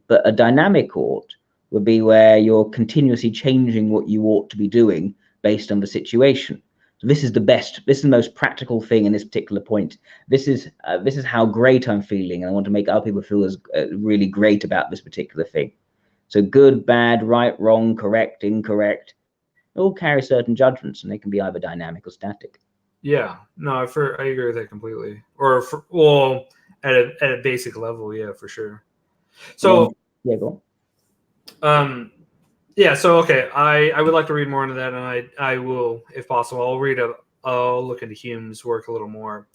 But a dynamic ought would be where you're continuously changing what you ought to be doing based on the situation. So this is the most practical thing in this particular point. This is how great I'm feeling, and I want to make other people feel as really great about this particular thing. So good, bad, right, wrong, correct, incorrect, all carry certain judgments, and they can be either dynamic or static. Yeah, no, I agree with that completely. Or at a basic level, yeah, for sure. So yeah, go on. Yeah, so okay, I would like to read more into that, and I will, if possible, I'll look into Hume's work a little more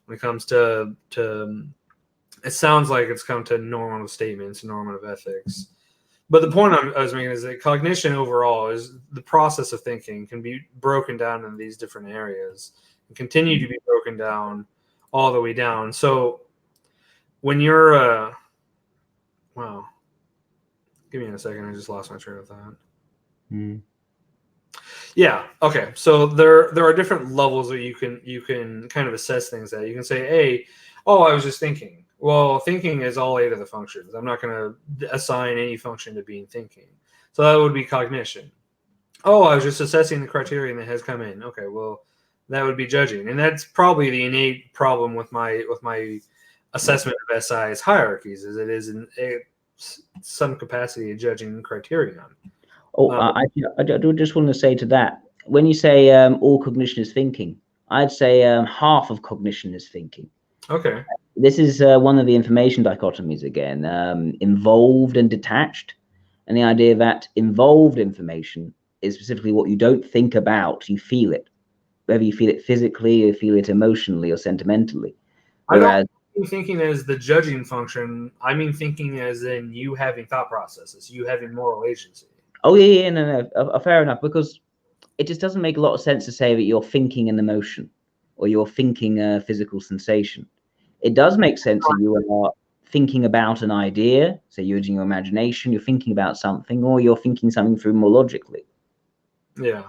when it comes to it sounds like it's come to normative statements, normative ethics. But the point I was making is that cognition overall is the process of thinking can be broken down in these different areas and continue to be broken down all the way down. So when you're wow. Give me a second. I just lost my train of thought. Yeah. Okay. So there are different levels that you can kind of assess things at. You can say, hey, I was just thinking. Well, thinking is all 8 of the functions. I'm not going to assign any function to being thinking. So that would be cognition. Oh, I was just assessing the criterion that has come in. Okay. Well, that would be judging, and that's probably the innate problem with my assessment of SI's hierarchies, is it is in some capacity of judging criterion. I do just want to say to that, when you say all cognition is thinking, I'd say half of cognition is thinking. Okay. This is one of the information dichotomies again, involved and detached, and the idea that involved information is specifically what you don't think about, you feel it, whether you feel it physically, or feel it emotionally or sentimentally. Whereas, I don't mean thinking as the judging function. I mean thinking as in you having thought processes, you having moral agency. Oh yeah, no, fair enough, because it just doesn't make a lot of sense to say that you're thinking an emotion or you're thinking a physical sensation. It does make sense that you are thinking about an idea, so you're using your imagination, you're thinking about something, or you're thinking something through more logically. Yeah.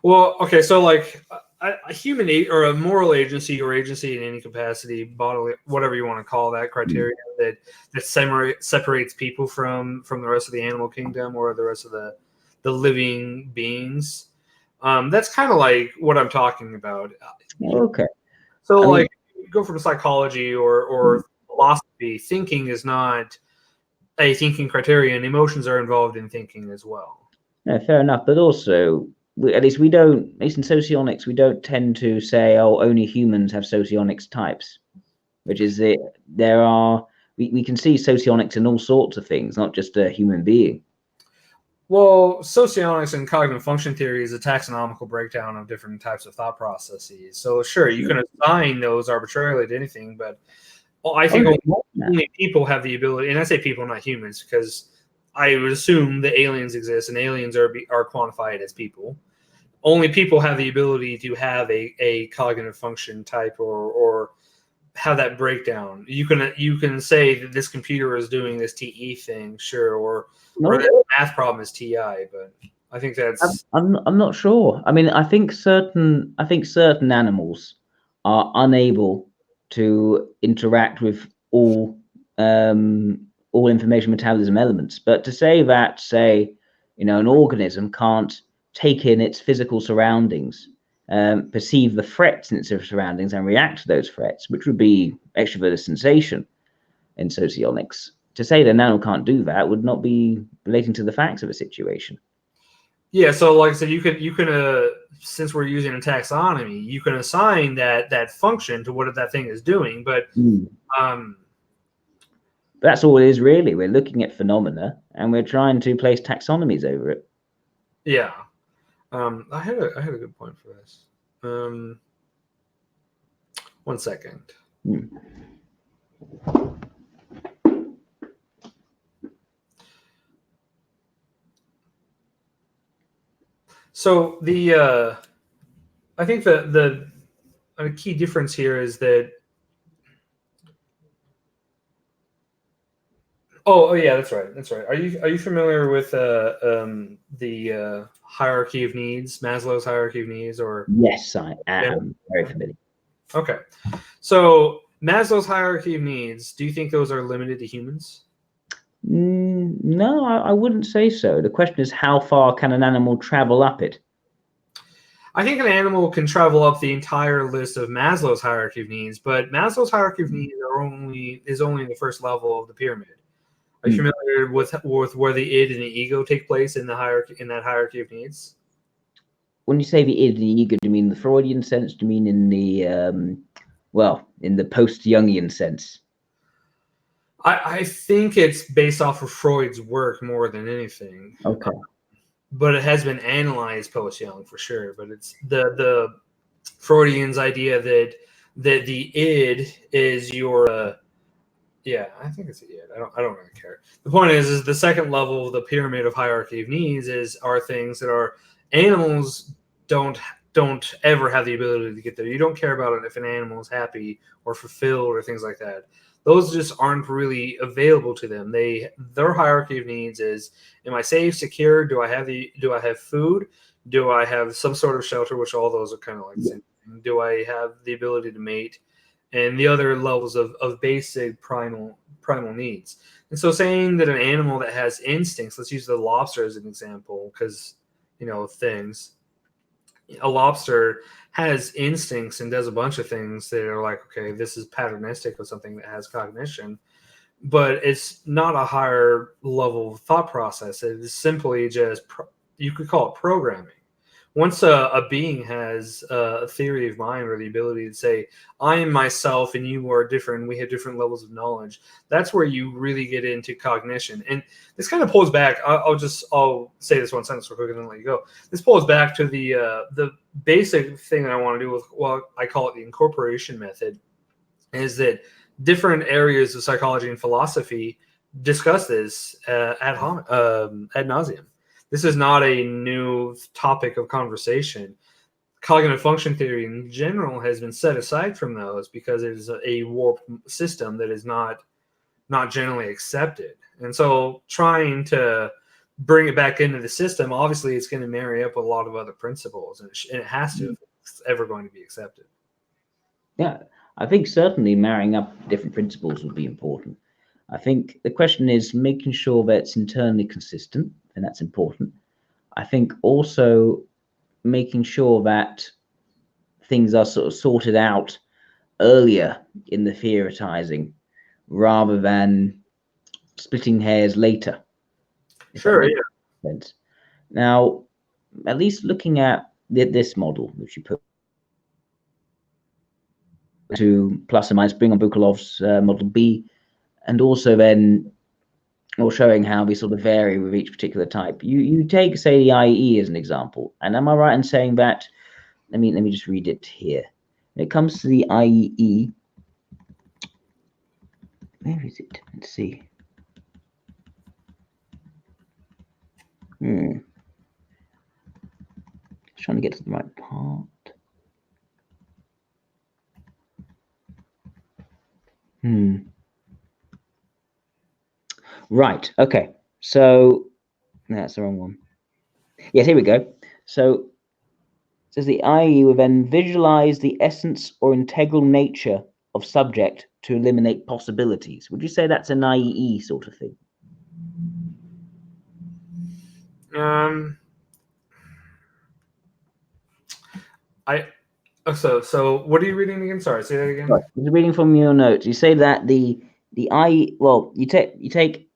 Well, okay, so like a human or a moral agency or agency in any capacity, bodily, whatever you want to call that criteria, that separates people from the rest of the animal kingdom or the rest of the living beings. That's kind of like what I'm talking about. Okay. So like go from psychology or philosophy, thinking is not a thinking criterion. Emotions are involved in thinking as well. Yeah, fair enough. But also, at least in socionics, we don't tend to say, only humans have socionics types, which is it. We can see socionics in all sorts of things, not just a human being. Well, socionics and cognitive function theory is a taxonomical breakdown of different types of thought processes. So sure, you can assign those arbitrarily to anything, but I think only people have the ability, and I say people, not humans, because I would assume that aliens exist and aliens are quantified as people. Only people have the ability to have a cognitive function type or have that breakdown. You can say that this computer is doing this TE thing, sure, or the math problem is TI, but I think that's I'm not sure. I mean, I think certain animals are unable to interact with all information metabolism elements. But to say that, say, an organism can't take in its physical surroundings, perceive the threats in its surroundings, and react to those threats, which would be extroverted sensation in socionics. To say that an animal can't do that would not be relating to the facts of a situation. Yeah, so like I said, you can since we're using a taxonomy, you can assign that function to what that thing is doing, but that's all it is really. We're looking at phenomena and we're trying to place taxonomies over it. Yeah, I had a good point for this. 1 second. So I think the key difference here is that. Oh yeah, that's right. Are you familiar with the hierarchy of needs, Maslow's hierarchy of needs, or? Yes, I am very familiar. Okay, so Maslow's hierarchy of needs. Do you think those are limited to humans? No, I wouldn't say so. The question is, how far can an animal travel up it? I think an animal can travel up the entire list of Maslow's hierarchy of needs, but Maslow's hierarchy of needs is only the first level of the pyramid. Are you familiar with where the id and the ego take place in the hierarchy, in that hierarchy of needs? When you say the id and the ego, do you mean the Freudian sense? Do you mean in the in the post-Jungian sense? I think it's based off of Freud's work more than anything. Okay. But it has been analyzed post-Jung for sure. But it's the Freudian's idea that the id is your yeah, I think it's the id. I don't really care. The point is the second level of the pyramid of hierarchy of needs are things that are animals don't ever have the ability to get there. You don't care about it if an animal is happy or fulfilled or things like that. Those just aren't really available to them. Their hierarchy of needs is: am I safe, secure? Do I have food? Do I have some sort of shelter? Which all those are kind of like the same thing. Do I have the ability to mate? And the other levels of basic primal needs. And so saying that an animal that has instincts, let's use the lobster as an example, because things. A lobster has instincts and does a bunch of things that are like, okay, this is patternistic of something that has cognition, but it's not a higher level thought process. It is simply just, you could call it programming. Once a being has a theory of mind or the ability to say, I am myself and you are different, we have different levels of knowledge, that's where you really get into cognition. And this kind of pulls back. I'll say this one sentence real quick and then let you go. This pulls back to the basic thing that I want to do with what I call it the incorporation method, is that different areas of psychology and philosophy discuss this ad nauseum. This is not a new topic of conversation. Cognitive function theory in general has been set aside from those because it is a warped system that is not generally accepted. And so trying to bring it back into the system, obviously it's going to marry up with a lot of other principles, and it has to if it's ever going to be accepted. Yeah, I think certainly marrying up different principles would be important. I think the question is making sure that it's internally consistent, and that's important. I think also making sure that things are sort of sorted out earlier in the theoretizing rather than splitting hairs later. Sure, yeah. Sense. Now, at least looking at this model, which you put to plus or minus, bring on Bukalov's model B, and also then or showing how we sort of vary with each particular type. You take, say, the IE as an example, and am I right in saying that? Let me just read it here. When it comes to the IE, where is it? Let's see. Trying to get to the right part. Right. Okay. So that's the wrong one. Yes, here we go. So it says the IE will then visualize the essence or integral nature of subject to eliminate possibilities. Would you say that's an IEE sort of thing? So what are you reading again? Sorry, say that again. Right. Reading from your notes, you say that the IE, well, you take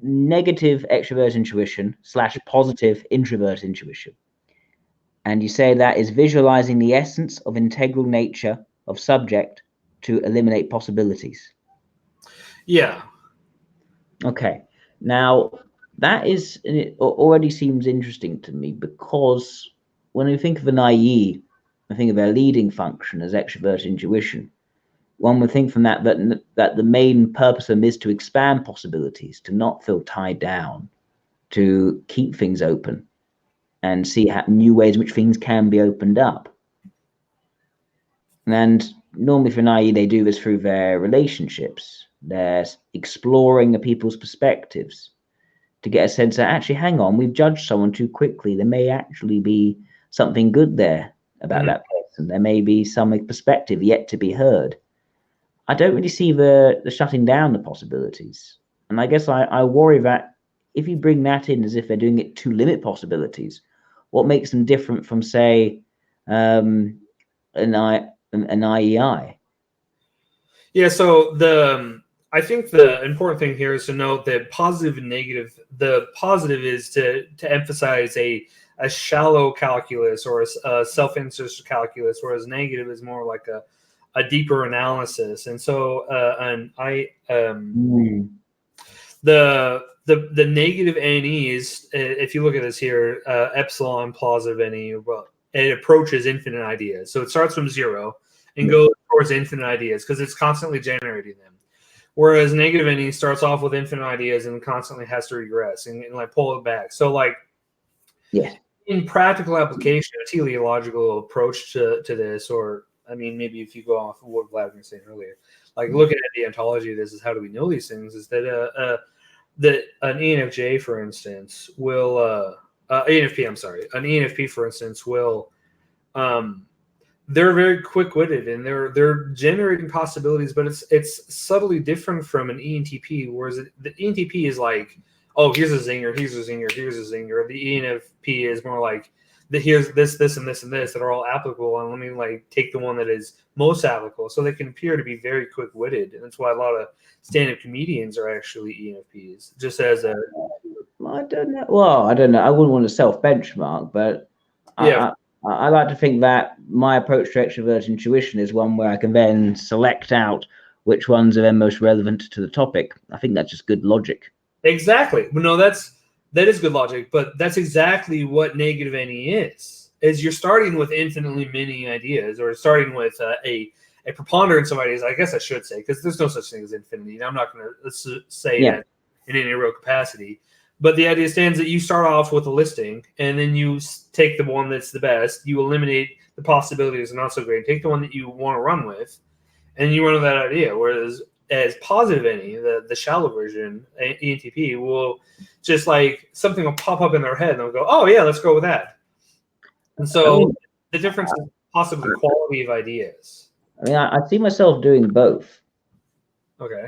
negative extrovert intuition / positive introvert intuition, and you say that is visualizing the essence of integral nature of subject to eliminate possibilities. Yeah. Okay. Now that is, it already seems interesting to me, because when you think of an IE, I think of their leading function as extrovert intuition. One would think from that the main purpose of them is to expand possibilities, to not feel tied down, to keep things open and see new ways in which things can be opened up. And normally for an IE, they do this through their relationships. They're exploring the people's perspectives to get a sense that, actually, hang on, we've judged someone too quickly. There may actually be something good there about that person. There may be some perspective yet to be heard. I don't really see the shutting down the possibilities. And I guess I worry that if you bring that in as if they're doing it to limit possibilities, what makes them different from, say, an IEI? Yeah, so I think the important thing here is to note that positive and negative. The positive is to emphasize a shallow calculus or a self-interest calculus, whereas negative is more like a deeper analysis. And so, the negative NE is, if you look at this here, epsilon positive NE, well, it approaches infinite ideas. So it starts from zero and goes towards infinite ideas because it's constantly generating them. Whereas negative NE starts off with infinite ideas and constantly has to regress and like pull it back. So like, in practical application, a teleological approach to this, or I mean, maybe if you go off of what Vladimir was saying earlier, like looking at the ontology of this is how do we know these things, is that that an ENFJ, for instance, will ENFP, I'm sorry, an ENFP, for instance, will they're very quick-witted and they're generating possibilities, but it's subtly different from an ENTP, whereas the ENTP is like, oh, here's a zinger, here's a zinger, here's a zinger. The ENFP is more like, here's this, this, and this, and this that are all applicable, and let me like take the one that is most applicable. So they can appear to be very quick-witted, and that's why a lot of stand-up comedians are actually ENFPs. Just as a, I don't know. Well, I don't know. I wouldn't want to self-benchmark, but yeah. I like to think that my approach to extrovert intuition is one where I can then select out which ones are then most relevant to the topic. I think that's just good logic. Exactly. No, that is good logic, but that's exactly what negative NE is you're starting with infinitely many ideas, or starting with a preponderance of ideas, I guess I should say, because there's no such thing as infinity. I'm not going to say that in any real capacity. But the idea stands that you start off with a listing, and then you take the one that's the best. You eliminate the possibilities are not so great. Take the one that you want to run with, and you run with that idea. Whereas as positive NE, the shallow version, ENTP, will just like something will pop up in their head, and they'll go, "Oh yeah, let's go with that." And so the difference is possibly quality of ideas. I mean, I see myself doing both. Okay.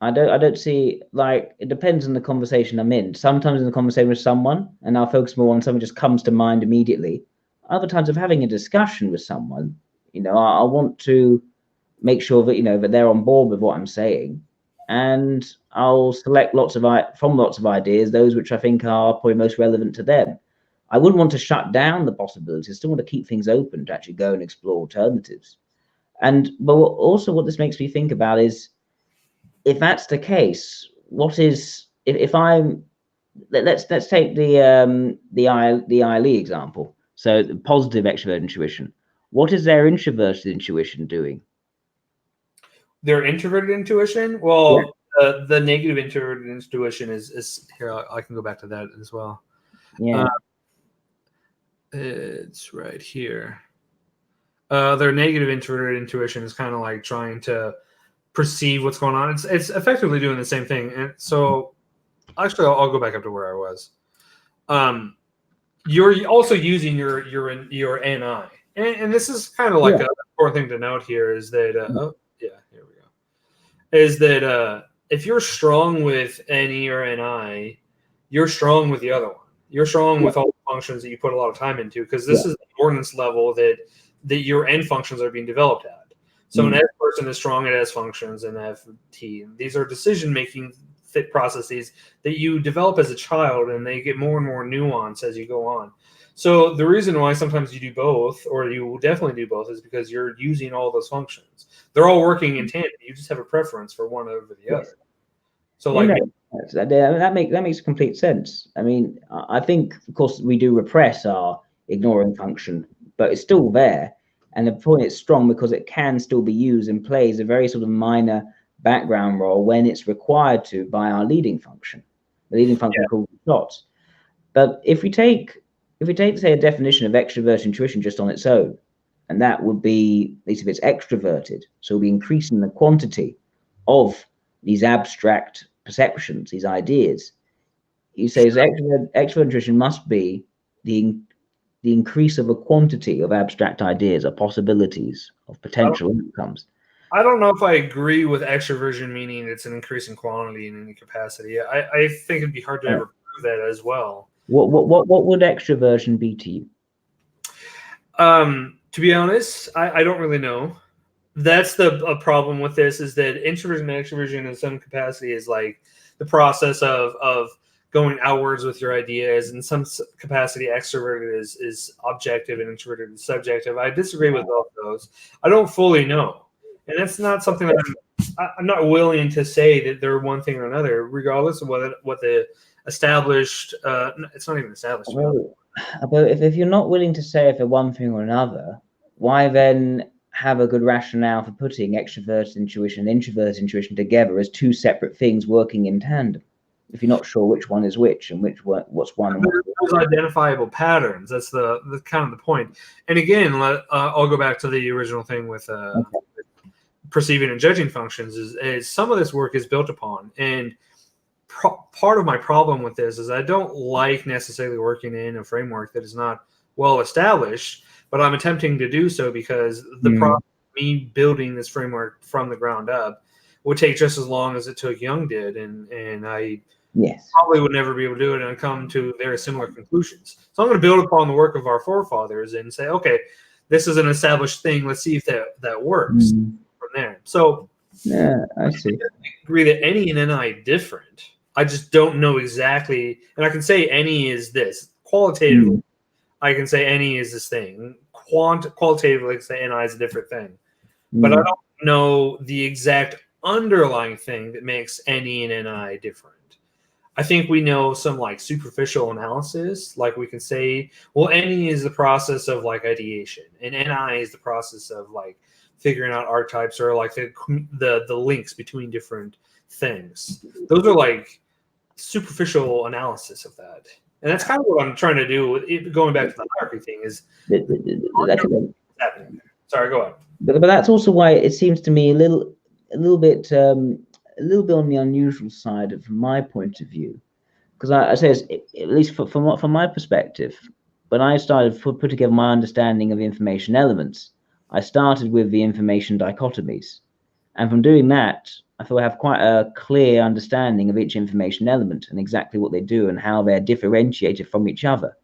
I don't see, like, it depends on the conversation I'm in. Sometimes in the conversation with someone, and I'll focus more on something just comes to mind immediately. Other times of having a discussion with someone, I want to make sure that that they're on board with what I'm saying, and I'll select from lots of ideas those which I think are probably most relevant to them. I wouldn't want to shut down the possibilities. I still want to keep things open to actually go and explore alternatives. But also what this makes me think about is, if that's the case, what is if I'm let's take the ILE example. So the positive extrovert intuition. What is their introverted intuition doing? Their introverted intuition? Well, the negative introverted intuition is here. I can go back to that as well. Yeah. It's right here. Their negative introverted intuition is kind of like trying to perceive what's going on. It's effectively doing the same thing. And so, actually, I'll go back up to where I was. You're also using your NI, and this is kind of like an important thing to note here is that here we go, is that if you're strong with NE or NI, you're strong with the other one. You're strong with all the functions that you put a lot of time into, because this is the importance level that your N functions are being developed at. So an S person is strong at S functions and FT. These are decision-making fit processes that you develop as a child, and they get more and more nuance as you go on. So the reason why sometimes you do both, or you will definitely do both, is because you're using all those functions. They're all working in tandem. You just have a preference for one over the other. So like that makes complete sense. I mean, I think of course we do repress our ignoring function, but it's still there. And the point it's strong because it can still be used and plays a very sort of minor background role when it's required to by our leading function. The leading function called shots. But if we take say a definition of extrovert intuition just on its own, and that would be, at least if it's extroverted, so we'll be increasing the quantity of these abstract perceptions, these ideas. You say extrovert intuition must be the increase of a quantity of abstract ideas or possibilities of potential outcomes. I don't know if I agree with extroversion meaning it's an increase in quantity in any capacity. I think it'd be hard to ever prove that as well. What would extroversion be to you? To be honest, I don't really know. That's a problem with this, is that introversion and extroversion in some capacity is like the process of going outwards with your ideas. In some capacity, extroverted is objective and introverted is subjective. I disagree with both of those. I don't fully know. And that's not something that I'm not willing to say that they're one thing or another, regardless of what the established, it's not even established. Well, but if you're not willing to say if they're one thing or another, why then have a good rationale for putting extroverted intuition and introverted intuition together as two separate things working in tandem, if you're not sure which one is which and what's one and what's identifiable patterns? That's the kind of the point. And again, I'll go back to the original thing with perceiving and judging functions. Is some of this work is built upon, and part of my problem with this is I don't like necessarily working in a framework that is not well established, but I'm attempting to do so because the problem of me building this framework from the ground up would take just as long as it took Jung did, and I probably would never be able to do it and come to very similar conclusions. So I'm going to build upon the work of our forefathers and say, okay, this is an established thing. Let's see if that works from there. So I see. I agree that any and NI different. I just don't know exactly, and I can say any is this qualitatively. I can say any is this thing. Qualitatively, I can say NI is a different thing, but I don't know the exact underlying thing that makes any and NI different. I think we know some like superficial analysis, like we can say, well, NE is the process of like ideation, and NI is the process of like figuring out archetypes or like the links between different things. Those are like superficial analysis of that, and that's kind of what I'm trying to do with going back to the hierarchy thing. Is sorry, go on. But that's also why it seems to me a little bit on the unusual side from my point of view, because I say, at least from my perspective, when I started to put together my understanding of information elements, I started with the information dichotomies, and from doing that, I thought I have quite a clear understanding of each information element and exactly what they do and how they're differentiated from each other.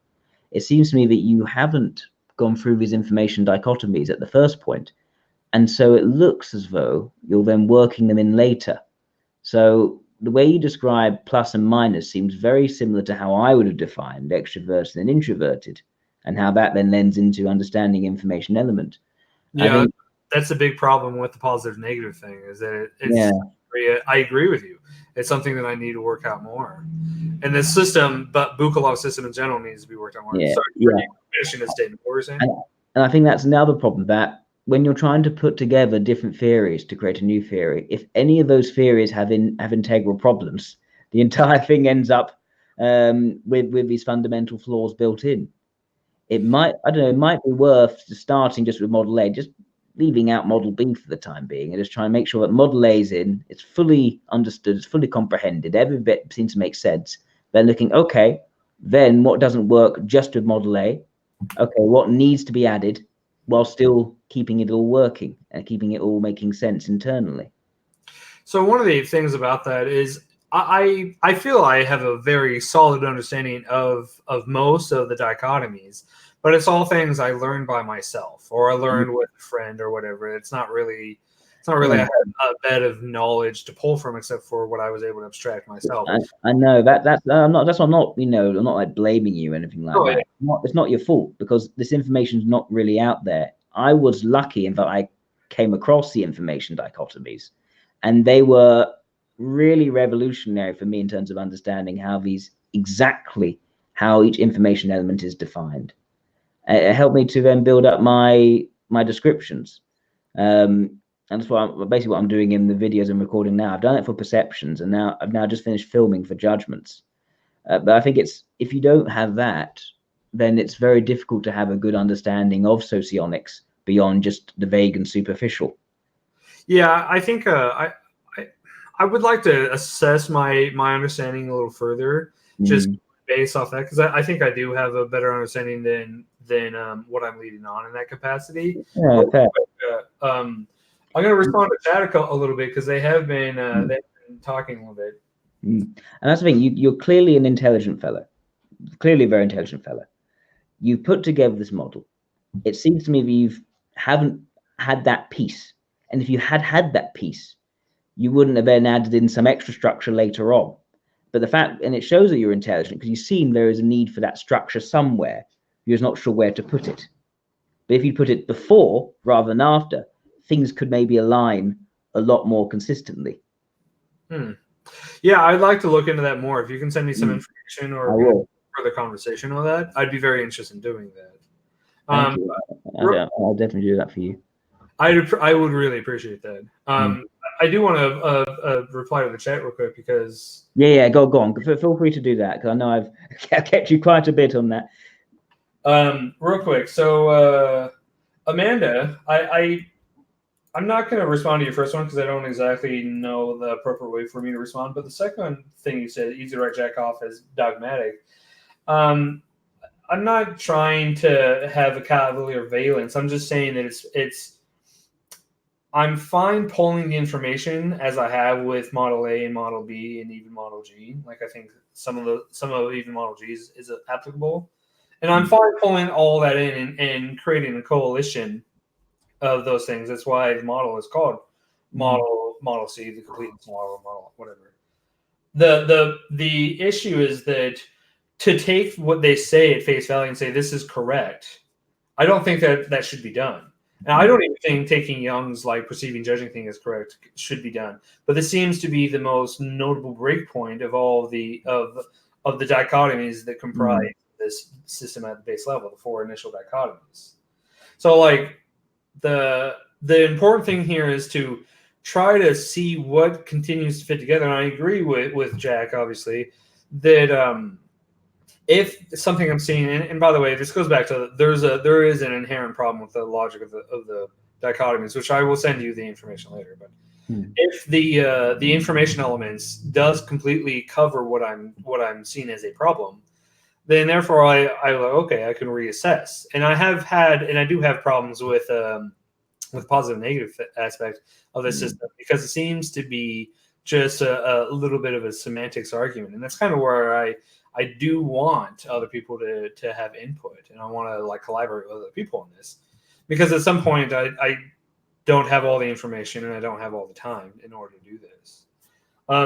It seems to me that you haven't gone through these information dichotomies at the first point, and so it looks as though you're then working them in later. So the way you describe plus and minus seems very similar to how I would have defined extroverted and introverted, and how that then lends into understanding information element. Yeah, that's a big problem with the positive negative thing, is that I agree with you. It's something that I need to work out more. And the system, but Bukalov system in general needs to be worked out more. Sorry, finishing the statement. What were you saying? And I think that's another problem, that when you're trying to put together different theories to create a new theory, if any of those theories have integral problems, the entire thing ends up with these fundamental flaws built in. It might, I don't know, it might be worth starting just with model A, just leaving out model B for the time being, and just trying to make sure that model A is in, it's fully understood, it's fully comprehended, every bit seems to make sense. Then looking, okay, then what doesn't work just with model A? Okay, what needs to be added while still keeping it all working and keeping it all making sense internally? So one of the things about that is I feel I have a very solid understanding of most of the dichotomies, but it's all things I learned by myself or I learned with a friend or whatever. It's not really Yeah. a bed of knowledge to pull from except for what I was able to abstract myself. I know that's I'm not I'm not like blaming you or anything like that. Yeah. It's not your fault because this information is not really out there. I was lucky in that I came across the information dichotomies, and they were really revolutionary for me in terms of understanding how each information element is defined. It helped me to then build up my descriptions. And that's basically what I'm doing in the videos I'm recording now. I've done it for perceptions, and now I've just finished filming for judgments. But I think if you don't have that, then it's very difficult to have a good understanding of socionics beyond just the vague and superficial. Yeah, I think I would like to assess my understanding a little further, just based off that, because I think I do have a better understanding than what I'm leading on in that capacity. Yeah, fair. I'm going to respond to chat a little bit because they have been talking a little bit. And that's the thing. You're clearly an intelligent fellow, clearly a very intelligent fellow. You've put together this model. It seems to me that you haven't had that piece. And if you had that piece, you wouldn't have then added in some extra structure later on. But the fact, and it shows that you're intelligent because you've seen there is a need for that structure somewhere. You're just not sure where to put it. But if you put it before rather than after, things could maybe align a lot more consistently. Yeah, I'd like to look into that more. If you can send me some information or further conversation on that, I'd be very interested in doing that. Thank you. I'll definitely do that for you. I would really appreciate that. I do want to reply to the chat real quick because go on. Feel free to do that because I know I've kept you quite a bit on that. Real quick, so Amanda, I'm not going to respond to your first one because I don't exactly know the appropriate way for me to respond. But the second thing you said, easy to write Jack off as dogmatic. I'm not trying to have a cavalier valence. I'm just saying that I'm fine pulling the information as I have with Model A and Model B and even Model G. Like I think some of even Model G is applicable, and I'm fine pulling all that in and creating a coalition of those things. That's why the model is called Model C, the completeness model, whatever. The issue is that to take what they say at face value and say this is correct, I don't think that should be done. And I don't even think taking Young's like perceiving judging thing as correct should be done. But this seems to be the most notable breakpoint of all of the dichotomies that comprise this system at the base level, the four initial dichotomies. So like the important thing here is to try to see what continues to fit together. And I agree with Jack, obviously, that if something I'm seeing, and by the way, this goes back to there is an inherent problem with the logic of the dichotomies, which I will send you the information later. But if the information elements does completely cover what I'm seeing as a problem, then therefore I can reassess. And I do have problems with positive negative aspect of the system because it seems to be just a little bit of a semantics argument, and that's kind of where I do want other people to have input, and I want to like collaborate with other people on this, because at some point I don't have all the information and I don't have all the time in order to do this.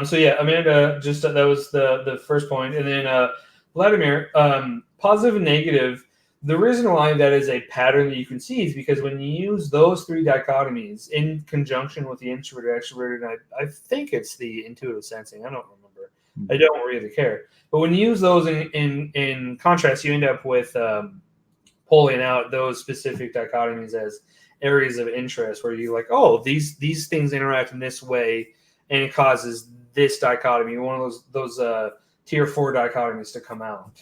So yeah, Amanda, just that was the first point, and then Vladimir, positive and negative. The reason why that is a pattern that you can see is because when you use those three dichotomies in conjunction with the introverted, extroverted, and I think it's the intuitive sensing. I don't remember. I don't really care. But when you use those in contrast, you end up with pulling out those specific dichotomies as areas of interest where you're like, oh, these things interact in this way, and it causes this dichotomy, one of those tier 4 dichotomies to come out.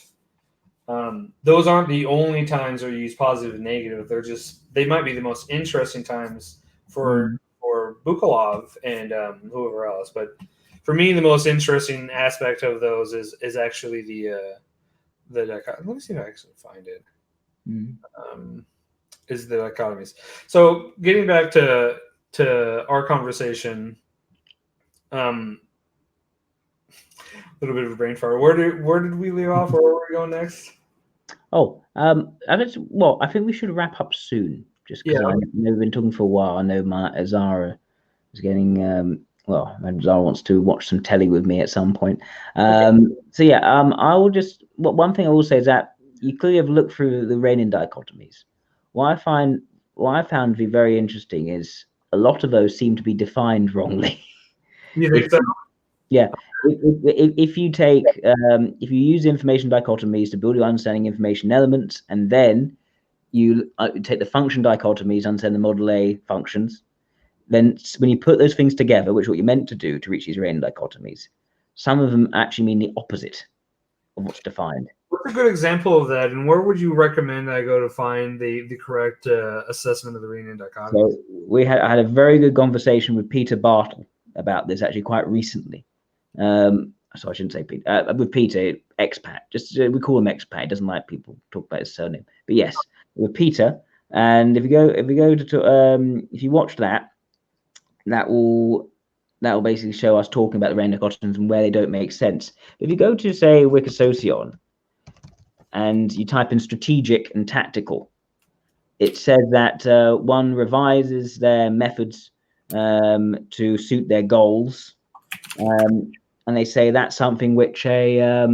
those aren't the only times where you use positive and negative. They might be the most interesting times for Bukalov and whoever else. But for me, the most interesting aspect of those is actually the let me see if I actually find it. Is the dichotomies. So getting back to our conversation, a little bit of a brain fart. Where did we leave off? Where were we going next? Oh, I think we should wrap up soon. Just because I know we've been talking for a while. I know Zara is getting Zara wants to watch some telly with me at some point. So yeah, I will just. One thing I will say is that you clearly have looked through the Renin dichotomies. What I found to be very interesting is a lot of those seem to be defined wrongly. You think so? Yeah. If you take if you use information dichotomies to build your understanding information elements, and then you take the function dichotomies, understand the model A functions, then when you put those things together, which is what you're meant to do to reach these Renin dichotomies, some of them actually mean the opposite of what's defined. What's a good example of that, and where would you recommend I go to find the correct assessment of the Renin dichotomy? So I had a very good conversation with Peter Bartle about this actually quite recently. So I shouldn't say Peter. With Peter, expat. Just we call him expat. He doesn't like people talk about his surname. But yes, with Peter. And if you watch that, that will basically show us talking about the Renin dichotomies and where they don't make sense. If you go to say Wikisocion and you type in strategic and tactical, it says that one revises their methods to suit their goals. And they say that's something which a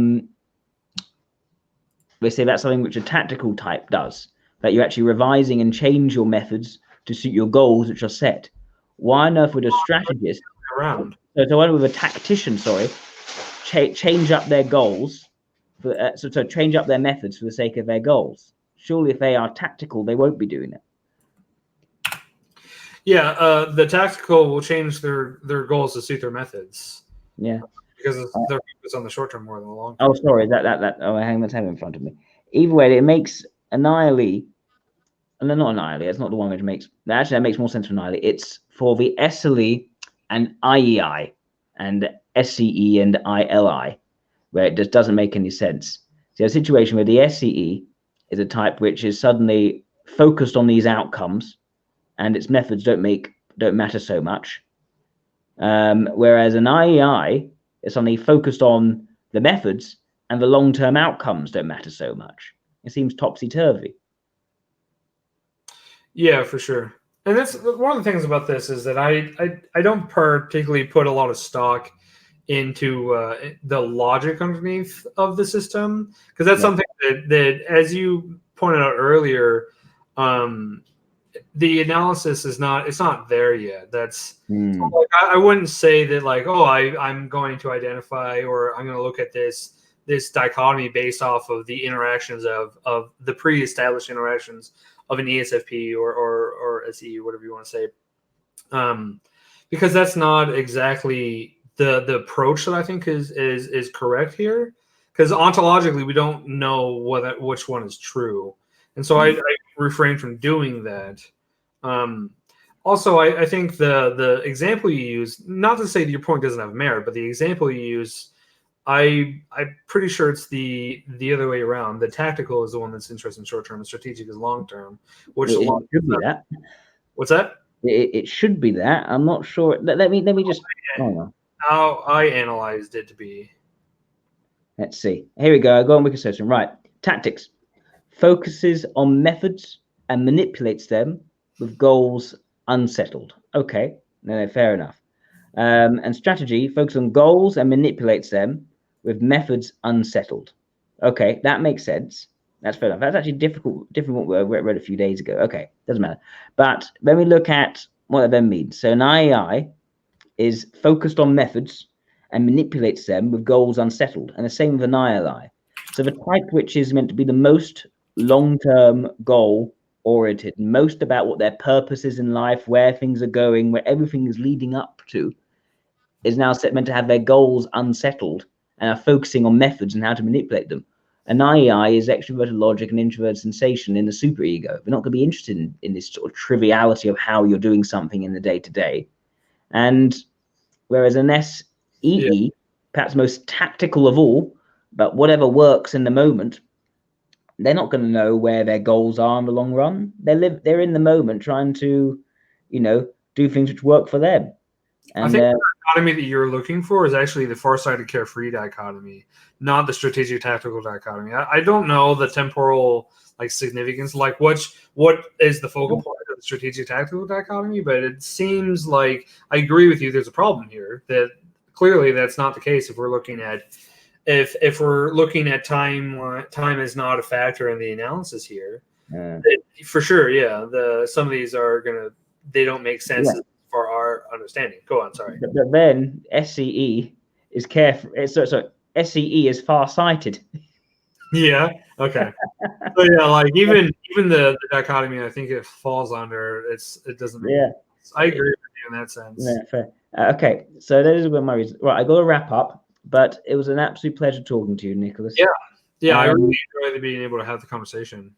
tactical type does, that you're actually revising and change your methods to suit your goals which are set. Why on earth would a strategist so why would a tactician change up their goals so change up their methods for the sake of their goals? Surely if they are tactical, they won't be doing it. Yeah, the tactical will change their goals to suit their methods. Yeah. Because they're focused on the short term more than the long term. Oh, sorry, let's have it in front of me. Either way, it makes Annihilate, and not Annihilate, it's not the one which makes, actually that makes more sense for Annihilate. It's for the SLE and IEI and SCE and ILI, where it just doesn't make any sense. So a situation where the SCE is a type which is suddenly focused on these outcomes and its methods don't matter so much. Whereas an IEI is suddenly focused on the methods and the long-term outcomes don't matter so much. It seems topsy-turvy. Yeah, for sure. And that's one of the things about this is that I don't particularly put a lot of stock into the logic underneath of the system, because that's something that, as you pointed out earlier, the analysis it's not there yet. That's like, I wouldn't say that like, oh, I'm going to identify or I'm going to look at this dichotomy based off of the interactions of the pre-established interactions of an ESFP or SE, whatever you want to say, because that's not exactly the approach that I think is correct here. Because ontologically, we don't know which one is true, and so I refrain from doing that. Also, I think the example you use, not to say that your point doesn't have merit, but the example you use, I'm pretty sure it's the other way around. The tactical is the one that's interested in short term, and strategic is long term. Which it should be that. What's that? It should be that. I'm not sure. Let me just. How I analyzed it to be. Let's see. Here we go. I go on Wikisocion. Right. Tactics focuses on methods and manipulates them with goals unsettled. Okay. No, fair enough. And strategy focuses on goals and manipulates them with methods unsettled. Okay, that makes sense. That's fair enough. That's actually different what we read a few days ago. Okay, doesn't matter. But when we look at what that then means, so an IEI is focused on methods and manipulates them with goals unsettled, and the same with an ILI. So the type which is meant to be the most long-term goal oriented, most about what their purpose is in life, where things are going, where everything is leading up to, is now meant to have their goals unsettled and are focusing on methods and how to manipulate them. An IEI is extroverted logic and introverted sensation in the superego. We're not going to be interested in this sort of triviality of how you're doing something in the day-to-day. And whereas an SEE, perhaps most tactical of all, but whatever works in the moment, they're not going to know where their goals are in the long run. They're in the moment trying to, do things which work for them. And I think the dichotomy that you're looking for is actually the far-sighted carefree dichotomy, not the strategic tactical dichotomy. I don't know the temporal significance, what is the focal point of the strategic tactical dichotomy, but it seems like I agree with you. There's a problem here that clearly that's not the case if we're looking at time is not a factor in the analysis here. For sure, yeah. Some of these they don't make sense for our understanding. Go on, sorry. But then SCE is SCE is far-sighted. Yeah. Okay. So yeah, even the dichotomy, I think it falls under it doesn't make sense. I agree with you in that sense. Yeah, fair. Okay, so those are my reasons. Right, I got to wrap up, but it was an absolute pleasure talking to you, Nicholas. Yeah, I really enjoyed being able to have the conversation.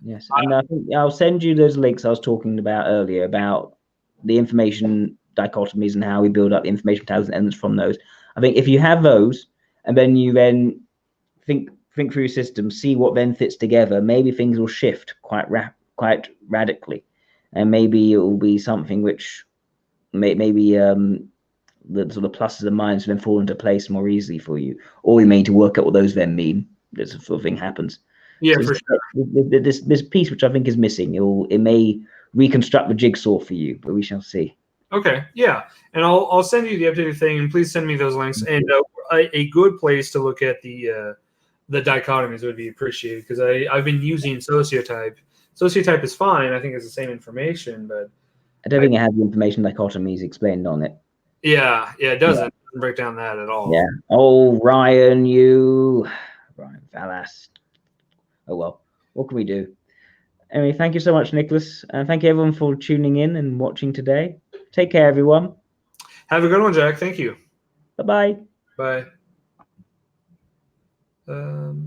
Yes, and I think I'll send you those links I was talking about earlier about the information dichotomies and how we build up information intelligence elements from those. I think if you have those, and then you think through your system, see what then fits together, maybe things will shift quite radically, and maybe it will be something which maybe the sort of pluses and minuses then fall into place more easily for you, or you may need to work out what those then mean. This sort of thing happens. Yeah, so for sure. This piece which I think is missing, it may reconstruct the jigsaw for you, but we shall see. Okay, yeah, and I'll send you the updated thing, and please send me those links. And a good place to look at the dichotomies would be appreciated, because I've been using sociotype. Sociotype is fine. I think it's the same information, but I don't think it has the information dichotomies explained on it. Yeah, it doesn't break down that at all. Yeah. Oh, Ryan Vallas. Oh well, what can we do? Anyway, thank you so much, Nicholas, and thank you everyone for tuning in and watching today. Take care, everyone. Have a good one, Jack. Thank you. Bye-bye. Bye.